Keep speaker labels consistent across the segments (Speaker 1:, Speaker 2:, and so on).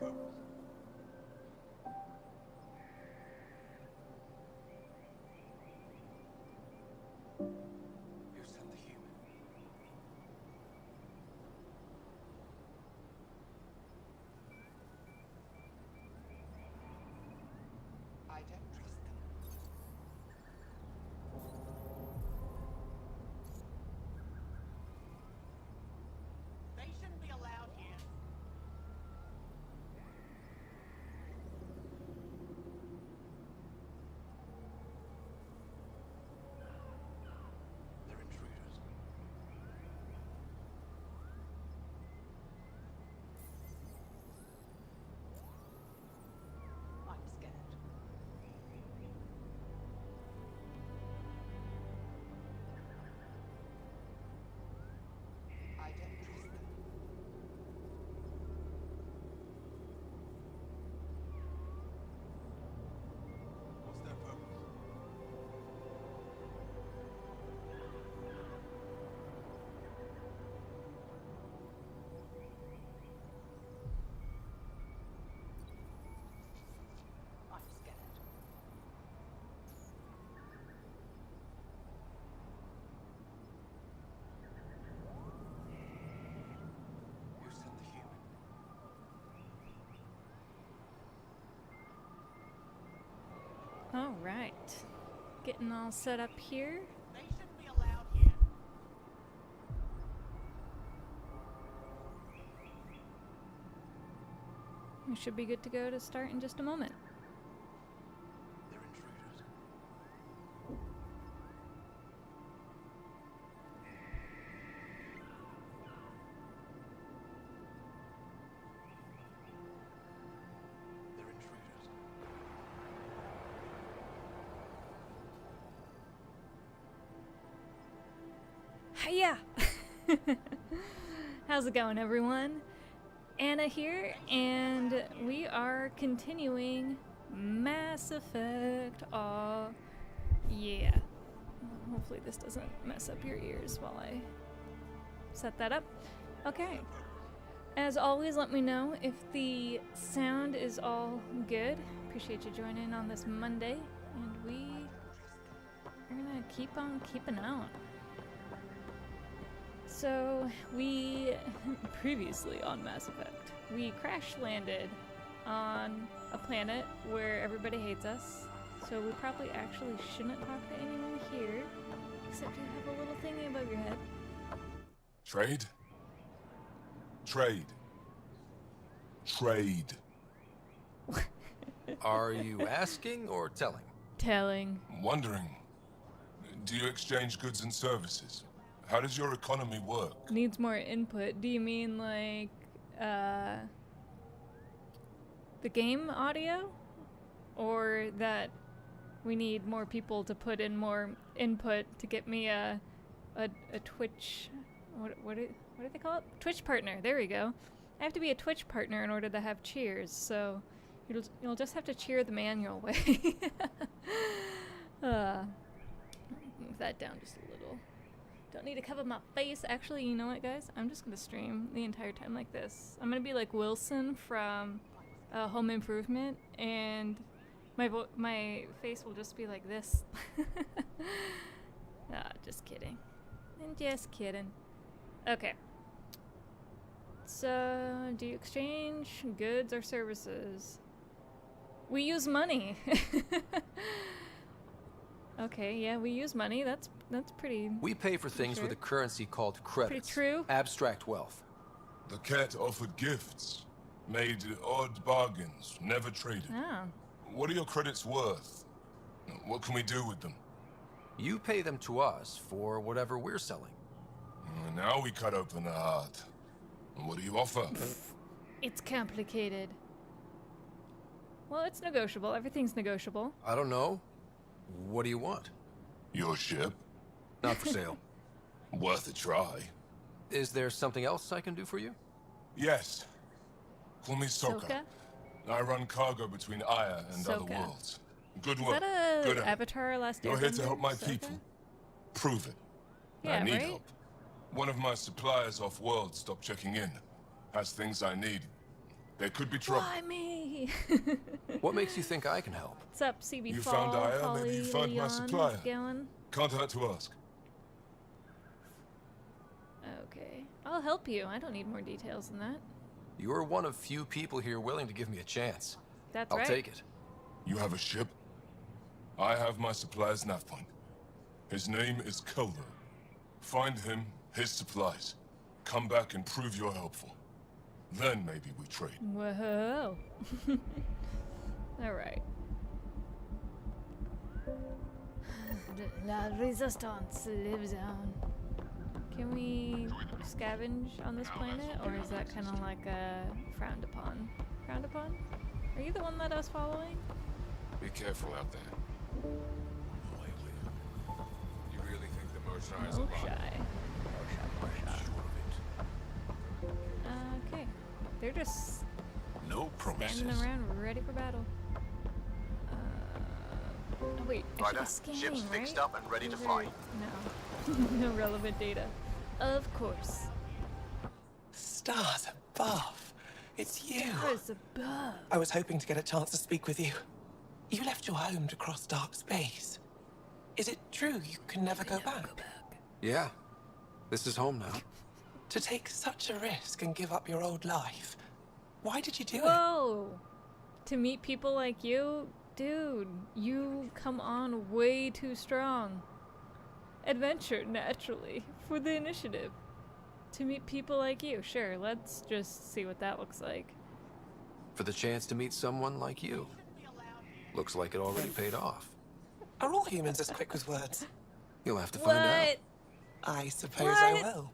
Speaker 1: purpose? You sent the human. I don't trust them. They shouldn't be allowed here. They're intruders. I'm scared. I don't trust them. What's their purpose? I'm scared. You sent the human.
Speaker 2: All right. Getting all set up here.
Speaker 1: They shouldn't be allowed here.
Speaker 2: We should be good to go to start in just a moment.
Speaker 1: They're intruders. They're intruders.
Speaker 2: Hiya! How's it going, everyone? Anna here, and we are continuing Mass Effect. Aw, yeah. Hopefully this doesn't mess up your ears while I set that up. Okay. As always, let me know if the sound is all good. Appreciate you joining on this Monday, and we are gonna keep on keeping on. So, we, previously on Mass Effect, we crash landed on a planet where everybody hates us. So we probably actually shouldn't talk to anyone here, except you have a little thingy above your head.
Speaker 3: Trade? Trade. Trade.
Speaker 4: Are you asking or telling?
Speaker 2: Telling.
Speaker 3: I'm wondering, do you exchange goods and services? How does your economy work?
Speaker 2: Needs more input. Do you mean like, the game audio? Or that we need more people to put in more input to get me a Twitch, what do they call it? Twitch partner, there we go. I have to be a Twitch partner in order to have cheers, so you'll just have to cheer the manual way. Move that down just a little. Don't need to cover my face. Actually, you know what, guys? I'm just gonna stream the entire time like this. I'm gonna be like Wilson from Home Improvement, and my face will just be like this. Ah, just kidding. I'm just kidding. Okay. So, do you exchange goods or services? We use money. Okay, yeah, we use money. That's pretty.
Speaker 4: We pay for things
Speaker 2: sure?
Speaker 4: with a currency called credits.
Speaker 2: Pretty true.
Speaker 4: Abstract wealth.
Speaker 3: The cat offered gifts, made odd bargains, never traded.
Speaker 2: Oh.
Speaker 3: What are your credits worth? What can we do with them?
Speaker 4: You pay them to us for whatever we're selling.
Speaker 3: Now we cut open the heart. What do you offer?
Speaker 2: It's complicated. Well, it's negotiable. Everything's negotiable.
Speaker 4: I don't know. What do you want?
Speaker 3: Your ship?
Speaker 4: Not for sale.
Speaker 3: Worth a try.
Speaker 4: Is there something else I can do for you?
Speaker 3: Yes. Call me Soka.
Speaker 2: Soka?
Speaker 3: I run cargo between Aya and other
Speaker 2: Soka.
Speaker 3: worlds. Good
Speaker 2: Is
Speaker 3: work.
Speaker 2: that
Speaker 3: Good
Speaker 2: a
Speaker 3: effort.
Speaker 2: Avatar Last
Speaker 3: You're here to
Speaker 2: Airbender,
Speaker 3: help my
Speaker 2: Soka?
Speaker 3: people. Prove it.
Speaker 2: Yeah,
Speaker 3: I need
Speaker 2: right?
Speaker 3: help. One of my suppliers off-world stopped checking in. Has things I need. There could be trouble.
Speaker 2: Why me?
Speaker 4: What makes you think I can help?
Speaker 2: What's up, CB
Speaker 3: You
Speaker 2: Fall,
Speaker 3: found Aya,
Speaker 2: Holly,
Speaker 3: maybe you found my
Speaker 2: Leon,
Speaker 3: supplier.
Speaker 2: how's it going?
Speaker 3: Can't hurt to ask.
Speaker 2: Okay. I'll help you. I don't need more details than that.
Speaker 4: You're one of few people here willing to give me a chance.
Speaker 2: That's
Speaker 4: I'll
Speaker 2: right.
Speaker 4: take it.
Speaker 3: You have a ship? I have my supplies Navpoint. His name is Keldo. Find him, his supplies. Come back and prove you're helpful. Then maybe we trade.
Speaker 2: Whoa. Alright. La Resistance lives on. Can we scavenge on this planet, or is that kind of like a frowned upon? Frowned upon? Are you the one that I was following?
Speaker 3: Be careful out there. You really think the Moshae is
Speaker 2: Oh,
Speaker 3: alive?
Speaker 2: shy. Okay. They're just
Speaker 3: No promises.
Speaker 2: standing around ready for battle. Oh wait, I should
Speaker 5: Ryder,
Speaker 2: be scanning,
Speaker 5: ship's
Speaker 2: right?
Speaker 5: fixed up and ready to
Speaker 2: These
Speaker 5: fly.
Speaker 2: No. No relevant data. Of course.
Speaker 6: Stars above. It's you.
Speaker 2: Stars above.
Speaker 6: I was hoping to get a chance to speak with you. You left your home to cross dark space. Is it true you can never go back?
Speaker 4: Yeah. This is home now.
Speaker 6: To take such a risk and give up your old life. Why did you do it?
Speaker 2: Whoa! To meet people like you? Dude, you come on way too strong. Adventure, naturally, for the initiative. To meet people like you, sure, let's just see what that looks like.
Speaker 4: For the chance to meet someone like you. Looks like it already paid off.
Speaker 6: Are all humans as quick with words?
Speaker 4: You'll have to find out.
Speaker 6: I suppose I
Speaker 2: What?
Speaker 6: will.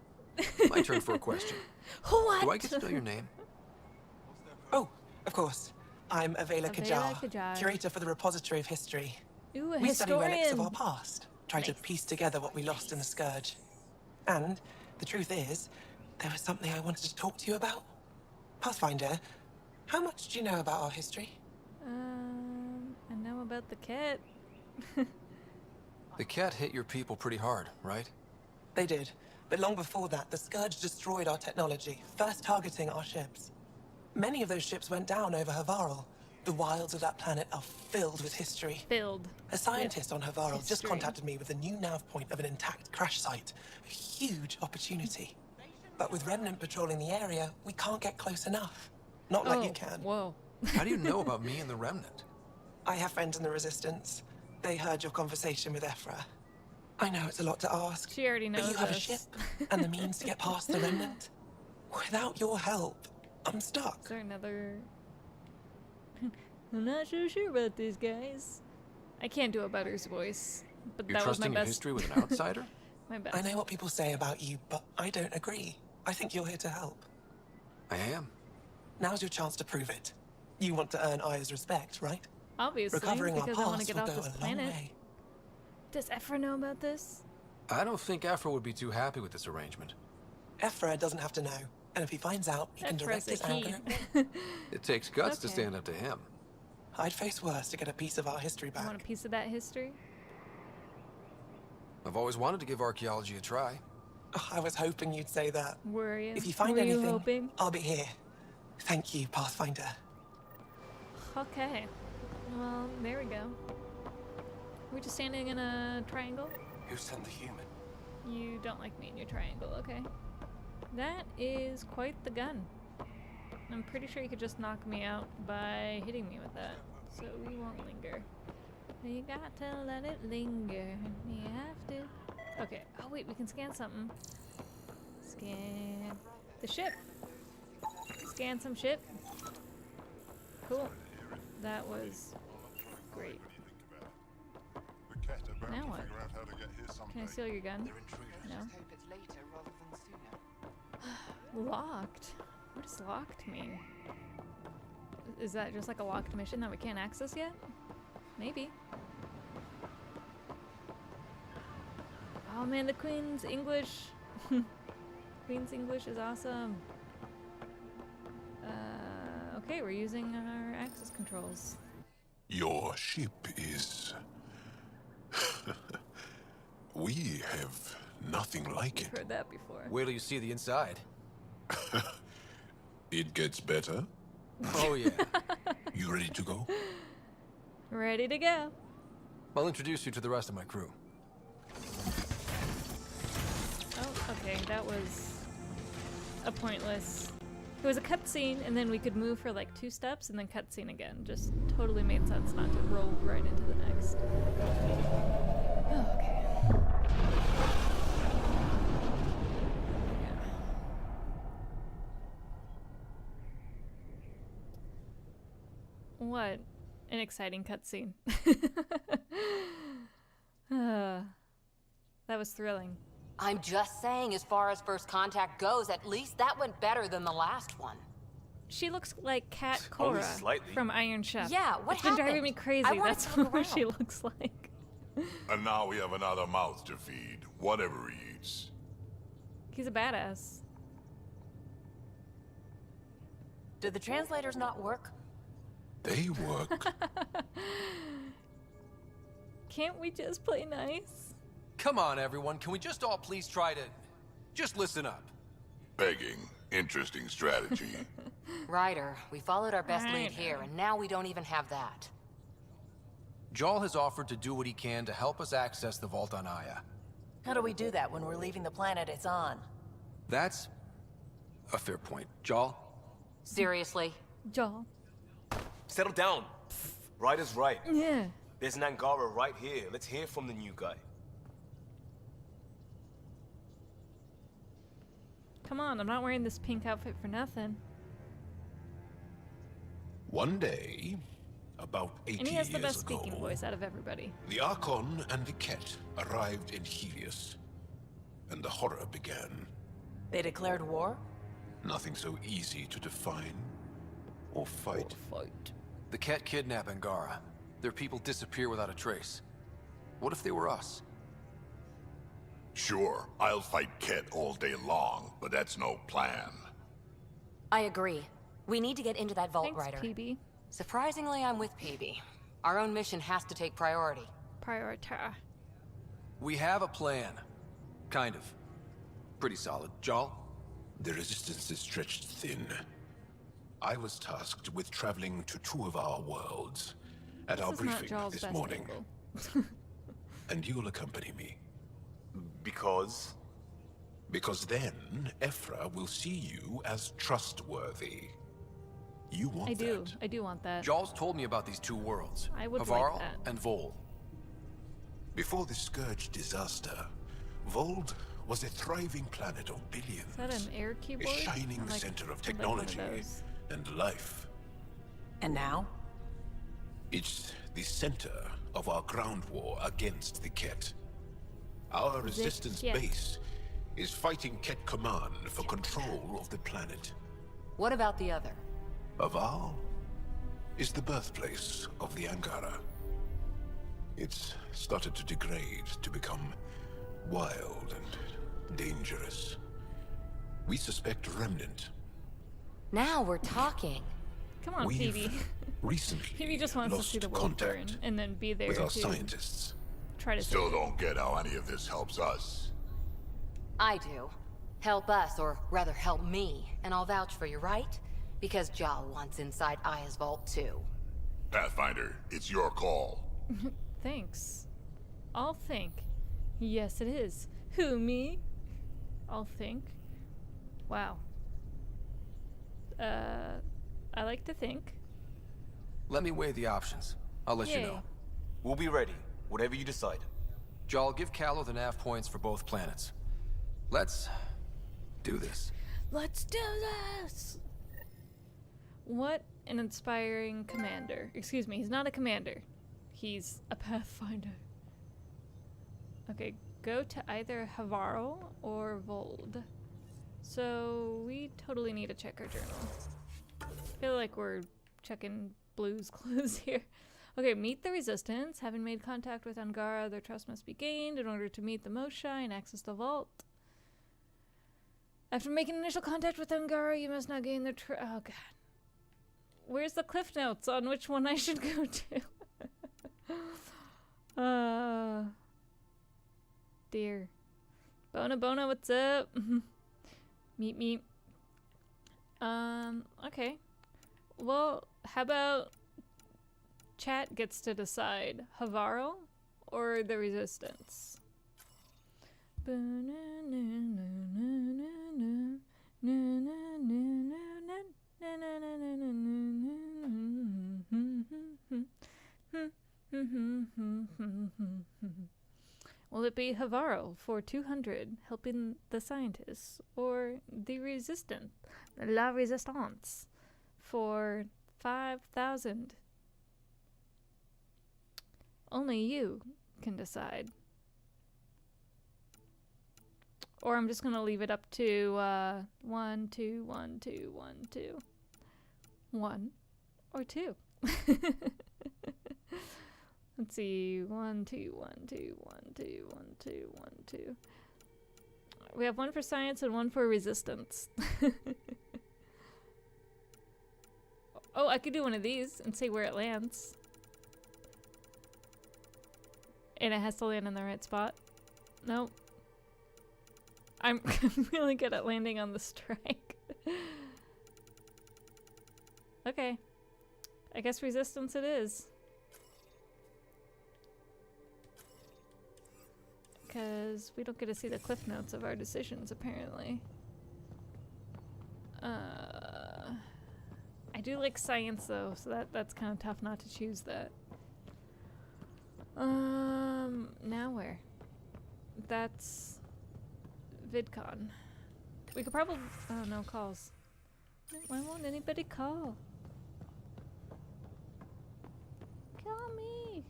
Speaker 4: My turn for a question.
Speaker 2: What?
Speaker 4: Do I get to know your name?
Speaker 6: Oh, of course. I'm Avela
Speaker 2: Avela
Speaker 6: Kajar,
Speaker 2: Kajar.
Speaker 6: curator for the Repository of History.
Speaker 2: Ooh, a
Speaker 6: We study relics of
Speaker 2: historian.
Speaker 6: our past, try to
Speaker 2: Nice.
Speaker 6: piece together what we lost in the Scourge. And the truth is, there was something I wanted to talk to you about. Pathfinder, how much do you know about our history?
Speaker 2: I know about the cat.
Speaker 4: The cat hit your people pretty hard, right?
Speaker 6: They did, but long before that, the Scourge destroyed our technology, first targeting our ships. Many of those ships went down over Havarl. The wilds of that planet are filled with history.
Speaker 2: Filled.
Speaker 6: A scientist on Havarl just
Speaker 2: history.
Speaker 6: contacted me with a new nav point of an intact crash site. A huge opportunity. But with Remnant patrolling the area, we can't get close enough. Not like you can.
Speaker 2: Whoa.
Speaker 4: How do you know about me and the Remnant?
Speaker 6: I have friends in the Resistance. They heard your conversation with Ephra. I know it's a lot to ask,
Speaker 2: She already knows
Speaker 6: but you have
Speaker 2: us.
Speaker 6: a ship and the means to get past the Remnant. Without your help, I'm stuck.
Speaker 2: Is there another... I'm not so sure about these guys. I can't do a Butter's voice, but
Speaker 4: You're
Speaker 2: that was my
Speaker 4: trusting your
Speaker 2: best.
Speaker 4: history with an outsider?
Speaker 2: My best.
Speaker 6: I know what people say about you, but I don't agree. I think you're here to help.
Speaker 4: I am.
Speaker 6: Now's your chance to prove it. You want to earn Aya's respect, right?
Speaker 2: Obviously,
Speaker 6: Recovering our
Speaker 2: because I want to
Speaker 6: past
Speaker 2: get
Speaker 6: will
Speaker 2: off
Speaker 6: go
Speaker 2: this
Speaker 6: a long
Speaker 2: planet.
Speaker 6: way.
Speaker 2: Does Ephra know about this?
Speaker 4: I don't think Afro would be too happy with this arrangement.
Speaker 6: Ephra doesn't have to know, and if he finds out, he can direct
Speaker 2: Ephra's
Speaker 6: his
Speaker 2: a he.
Speaker 6: anger at me.
Speaker 4: It takes guts to
Speaker 2: Okay.
Speaker 4: stand up to him.
Speaker 6: I'd face worse to get a piece of our history
Speaker 2: I want a
Speaker 6: back.
Speaker 2: piece of that history.
Speaker 4: I've always wanted to give archaeology a try.
Speaker 6: Oh, I was hoping you'd say that.
Speaker 2: Were you?
Speaker 6: If you find
Speaker 2: Were you
Speaker 6: anything,
Speaker 2: hoping?
Speaker 6: I'll be here. Thank you, Pathfinder.
Speaker 2: Okay. Well, there we go. We're just standing in a triangle.
Speaker 5: Who sent the human?
Speaker 2: You don't like me in your triangle, okay. That is quite the gun. I'm pretty sure you could just knock me out by hitting me with that. So we won't linger. You got to let it linger. You have to. Okay. Oh wait, we can scan something. Scan the ship. Scan some ship. Cool. That was great. Now what? Can I steal your gun?
Speaker 1: They're intruders.
Speaker 2: No.
Speaker 7: Hope it's later rather than sooner.
Speaker 2: Locked? What does locked mean? Is that just like a locked mission that we can't access yet? Maybe. Oh man, the Queen's English. Queen's English is awesome. Okay, we're using our access controls.
Speaker 3: Your ship is... We have nothing like
Speaker 2: We've
Speaker 3: it.
Speaker 2: heard that before.
Speaker 4: Wait till you see the inside.
Speaker 3: It gets better.
Speaker 4: Oh, yeah.
Speaker 3: You ready to go?
Speaker 2: Ready to go.
Speaker 4: I'll introduce you to the rest of my crew.
Speaker 2: Oh, okay, that was a pointless. It was a cutscene, and then we could move for like 2 steps, and then cutscene again. Just totally made sense not to roll right into the next. Oh, okay. Yeah. What an exciting cutscene. That was thrilling.
Speaker 5: I'm just saying, as far as first contact goes, at least that went better than the last one.
Speaker 2: She looks like Kat
Speaker 8: Only
Speaker 2: Cora
Speaker 8: slightly.
Speaker 2: from Iron Chef.
Speaker 5: Yeah, what
Speaker 2: It's been driving
Speaker 5: happened?
Speaker 2: me crazy.
Speaker 5: I wanted
Speaker 2: That's
Speaker 5: to look
Speaker 2: what she
Speaker 5: around.
Speaker 2: looks like.
Speaker 9: And now we have another mouth to feed, whatever he eats.
Speaker 2: He's a badass.
Speaker 5: Did the translators not work?
Speaker 3: They work.
Speaker 2: Can't we just play nice?
Speaker 4: Come on, everyone. Can we just all please try to... just listen up?
Speaker 9: Begging. Interesting strategy.
Speaker 5: Ryder, we followed our best lead
Speaker 2: Ryder.
Speaker 5: here, and now we don't even have that.
Speaker 4: Jarl has offered to do what he can to help us access the vault on Aya.
Speaker 10: How do we do that when we're leaving the planet it's on?
Speaker 4: That's a fair point. Jarl?
Speaker 5: Seriously?
Speaker 2: Jaw.
Speaker 8: Settle down. Ryder's right.
Speaker 2: Yeah.
Speaker 8: There's an Angara right here. Let's hear from the new guy.
Speaker 2: Come on, I'm not wearing this pink outfit for nothing.
Speaker 3: One day, about 80
Speaker 2: And he has the
Speaker 3: years
Speaker 2: best
Speaker 3: ago,
Speaker 2: speaking voice out of everybody.
Speaker 3: the Archon and the Ket arrived in Helios, and the horror began.
Speaker 10: They declared war?
Speaker 3: Nothing so easy to define or fight.
Speaker 2: Fight.
Speaker 4: The Ket kidnap Angara. Their people disappear without a trace. What if they were us?
Speaker 9: Sure, I'll fight Ket all day long, but that's no plan.
Speaker 5: I agree. We need to get into that vault,
Speaker 2: Thanks,
Speaker 5: Ryder.
Speaker 2: PB.
Speaker 5: Surprisingly, I'm with PB. Our own mission has to take priority.
Speaker 2: Prioritize.
Speaker 4: We have a plan. Kind of. Pretty solid. Jarl?
Speaker 3: The resistance is stretched thin. I was tasked with traveling to 2 of our worlds at our
Speaker 2: This is not
Speaker 3: briefing
Speaker 2: Jarl's
Speaker 3: this
Speaker 2: best
Speaker 3: morning,
Speaker 2: angle.
Speaker 3: and you'll accompany me.
Speaker 8: Because...
Speaker 3: Because then, Ephra will see you as trustworthy. You want
Speaker 2: I do.
Speaker 3: that?
Speaker 2: I do want that.
Speaker 4: Jarl's told me about these 2 worlds.
Speaker 2: I would like
Speaker 4: Havarl
Speaker 2: that.
Speaker 4: and Vol.
Speaker 3: Before the Scourge disaster, Vold was a thriving planet of billions.
Speaker 2: Is that an air
Speaker 3: A
Speaker 2: keyboard?
Speaker 3: shining
Speaker 2: I like-
Speaker 3: center of
Speaker 2: I like one of
Speaker 3: technology
Speaker 2: those.
Speaker 3: and life.
Speaker 10: And now?
Speaker 3: It's the center of our ground war against the Ket. Our resistance
Speaker 2: Ket.
Speaker 3: base is fighting Ket Command for control of the planet.
Speaker 5: What about the other?
Speaker 3: Aval is the birthplace of the Angara. It's started to degrade, to become wild and dangerous. We suspect Remnant.
Speaker 5: Now we're talking.
Speaker 2: Come on,
Speaker 3: We've
Speaker 2: Phoebe.
Speaker 3: recently
Speaker 2: Phoebe just wants to see
Speaker 3: lost
Speaker 2: the world burn
Speaker 3: contact
Speaker 2: and then be there
Speaker 3: with our
Speaker 2: to
Speaker 3: scientists.
Speaker 2: try to
Speaker 9: Still
Speaker 2: save it.
Speaker 9: don't get how any of this helps us.
Speaker 5: I do. Help us, or rather help me, and I'll vouch for you, right? Because Jarl wants inside Aya's vault too.
Speaker 9: Pathfinder, it's your call.
Speaker 2: Thanks. I'll think. Yes, it is. Who, me? I'll think. Wow. I like to think.
Speaker 4: Let me weigh the options. I'll let you
Speaker 2: Yay.
Speaker 4: know.
Speaker 8: We'll be ready. Whatever you decide.
Speaker 4: Jarl, give Callow the nav points for both planets. Let's do this.
Speaker 2: Let's do this! What an inspiring commander. Excuse me, he's not a commander. He's a pathfinder. Okay, go to either Havarl or Vold. So we totally need to check our journal. I feel like we're checking Blue's Clues here. Okay, meet the resistance. Having made contact with Angara, their trust must be gained in order to meet the Moshae and access the vault. After making initial contact with Angara, you must now gain their oh god. Where's the cliff notes on which one I should go to? Dear. Bona, what's up? Meet. Okay. Well, how about chat gets to decide Havaro or the Resistance? Will it be Havaro for 200 helping the scientists, or the Resistant, La Resistance, for 5,000? Only you can decide. Or I'm just gonna leave it up to 1, 2, 1, 2, 1, 2. 1 or 2. Let's see. 1, 2, 1, 2, 1, 2, 1, 2, 1, 2. We have 1 for science and 1 for resistance. Oh, I could do one of these and see where it lands. And it has to land in the right spot. Nope. I'm really good at landing on the strike. Okay. I guess resistance it is. Because we don't get to see the cliff notes of our decisions, apparently. I do like science, though, so that's kind of tough not to choose that. Now where? That's VidCon. We could probably... Oh, no calls. Why won't anybody call? Call me.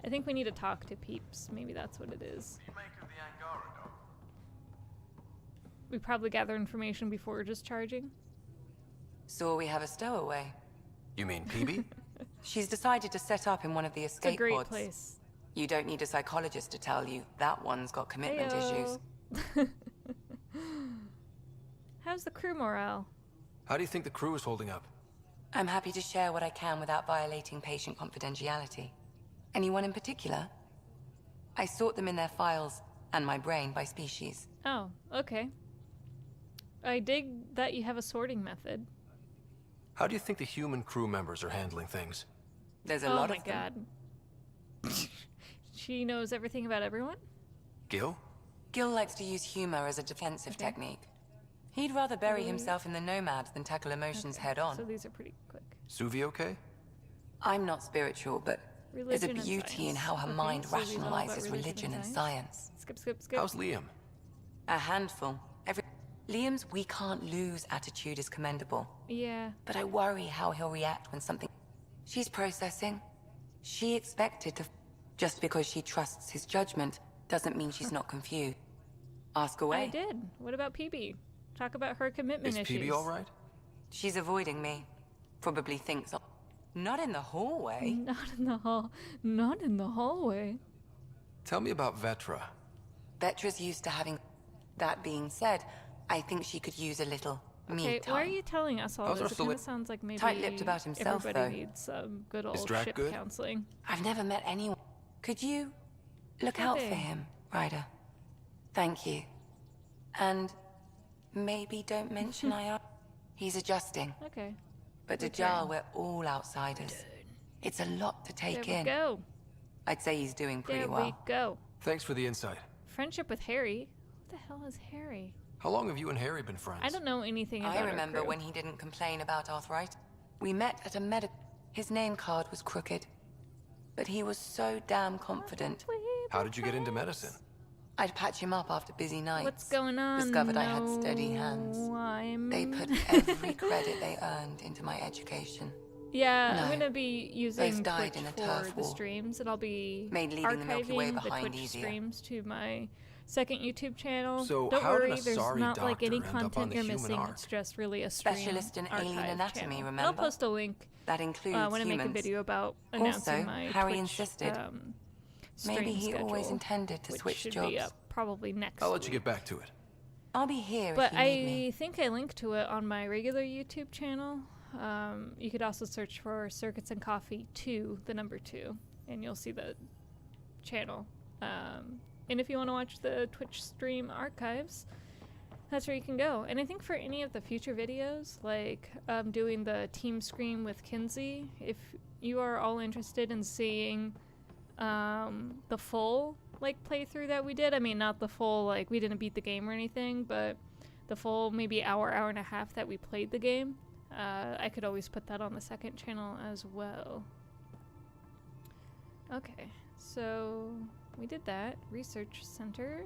Speaker 2: I think we need to talk to peeps. Maybe that's what it is.
Speaker 1: What do you make of the Angara dog?
Speaker 2: We probably gather information before just charging.
Speaker 7: So we have a stowaway.
Speaker 4: You mean PB?
Speaker 7: She's decided to set up in one of the
Speaker 2: It's a
Speaker 7: escape
Speaker 2: great
Speaker 7: pods.
Speaker 2: place.
Speaker 7: You don't need a psychologist to tell you that one's got commitment issues.
Speaker 2: Heyo. How's the crew morale?
Speaker 4: How do you think the crew is holding up?
Speaker 7: I'm happy to share what I can without violating patient confidentiality. Anyone in particular? I sort them in their files and my brain by species.
Speaker 2: Oh, okay. I dig that you have a sorting method.
Speaker 4: How do you think the human crew members are handling things?
Speaker 7: There's a
Speaker 2: Oh
Speaker 7: lot
Speaker 2: my
Speaker 7: of them.
Speaker 2: god. She knows everything about everyone?
Speaker 4: Gil?
Speaker 7: Gil likes to use humor as a defensive technique. He'd rather bury himself in the Nomad than tackle emotions head on.
Speaker 2: So these are pretty quick.
Speaker 4: Suvi okay?
Speaker 7: I'm not spiritual, but there's a
Speaker 2: Religion and
Speaker 7: beauty in
Speaker 2: science.
Speaker 7: how her
Speaker 2: Okay,
Speaker 7: mind
Speaker 2: so these are all about
Speaker 7: rationalizes religion and science.
Speaker 2: Skip, skip, skip.
Speaker 4: How's Liam?
Speaker 7: A handful. Liam's we can't lose attitude is commendable.
Speaker 2: Yeah.
Speaker 7: But I worry how he'll react when something... She's processing. She expected to... Just because she trusts his judgment doesn't mean she's not confused. Ask away.
Speaker 2: I did. What about PB? Talk about her commitment
Speaker 4: Is
Speaker 2: issues.
Speaker 4: PB alright?
Speaker 7: She's avoiding me. Probably thinks... Not in the hallway.
Speaker 2: Not in the hall. Not in the hallway.
Speaker 4: Tell me about Vetra.
Speaker 7: Vetra's used to having... That being said, I think she could use a little me
Speaker 2: Okay,
Speaker 7: time.
Speaker 2: why are you telling us all
Speaker 4: How's
Speaker 2: this?
Speaker 4: our
Speaker 2: It kind of
Speaker 4: soli-
Speaker 2: sounds like maybe
Speaker 7: Tight-lipped about himself,
Speaker 2: everybody
Speaker 7: though.
Speaker 2: needs some good old
Speaker 4: Drac
Speaker 2: ship
Speaker 4: good?
Speaker 2: counseling.
Speaker 7: I've never met anyone. Could you look out for
Speaker 2: Okay.
Speaker 7: him, Ryder? Thank you. And maybe don't mention I are. He's adjusting.
Speaker 2: Okay.
Speaker 7: But to Jar, we're all outsiders. It's a lot to
Speaker 2: There
Speaker 7: take
Speaker 2: we
Speaker 7: in.
Speaker 2: go.
Speaker 7: I'd say he's doing pretty
Speaker 2: There we
Speaker 7: well.
Speaker 2: go.
Speaker 4: Thanks for the insight.
Speaker 2: Friendship with Harry? What the hell is Harry?
Speaker 4: How long have you and Harry been friends?
Speaker 2: I don't know anything about
Speaker 7: I
Speaker 2: our
Speaker 7: remember
Speaker 2: crew.
Speaker 7: when he didn't complain about arthritis. We met at a His name card was crooked. But he was so damn confident.
Speaker 4: How did you get into medicine?
Speaker 7: I'd patch him up after busy nights.
Speaker 2: What's going on?
Speaker 7: Discovered I had steady hands.
Speaker 2: I'm...
Speaker 7: They put every credit they earned into my education.
Speaker 2: Yeah,
Speaker 7: No.
Speaker 2: I'm gonna be using
Speaker 7: Both died
Speaker 2: Twitch
Speaker 7: in a
Speaker 2: for
Speaker 7: turf
Speaker 2: the
Speaker 7: war.
Speaker 2: streams, and I'll be
Speaker 7: Made leaving the Milky Way
Speaker 2: archiving the
Speaker 7: behind
Speaker 2: Twitch
Speaker 7: easier.
Speaker 2: streams to my second YouTube channel.
Speaker 4: So
Speaker 2: Don't
Speaker 4: how did
Speaker 2: worry,
Speaker 4: a
Speaker 2: there's
Speaker 4: sorry
Speaker 2: not like any
Speaker 4: doctor end up on
Speaker 2: content
Speaker 4: the
Speaker 2: you're
Speaker 4: human
Speaker 2: missing.
Speaker 4: ark?
Speaker 2: It's just really a stream
Speaker 7: Specialist in alien
Speaker 2: archive
Speaker 7: anatomy,
Speaker 2: channel. And
Speaker 7: remember?
Speaker 2: I'll post a link
Speaker 7: That includes
Speaker 2: when I make a
Speaker 7: humans.
Speaker 2: video about announcing
Speaker 7: Also,
Speaker 2: my
Speaker 7: Harry
Speaker 2: Twitch,
Speaker 7: insisted.
Speaker 2: stream
Speaker 7: Maybe he always
Speaker 2: schedule,
Speaker 7: intended to
Speaker 2: which
Speaker 7: switch
Speaker 2: should
Speaker 7: jobs.
Speaker 2: be up probably next
Speaker 4: I'll let you
Speaker 2: week.
Speaker 4: get back to it.
Speaker 7: I'll be here
Speaker 2: But
Speaker 7: if you need me.
Speaker 2: I think I linked to it on my regular YouTube channel. You could also search for Circuits and Coffee 2, the number 2, and you'll see the channel. And if you want to watch the Twitch stream archives, that's where you can go. And I think for any of the future videos, like doing the team scream with Kinsey, if you are all interested in seeing the full like playthrough that we did, I mean not the full like we didn't beat the game or anything, but the full maybe hour and a half that we played the game, I could always put that on the second channel as well. Okay, so we did that. Research center.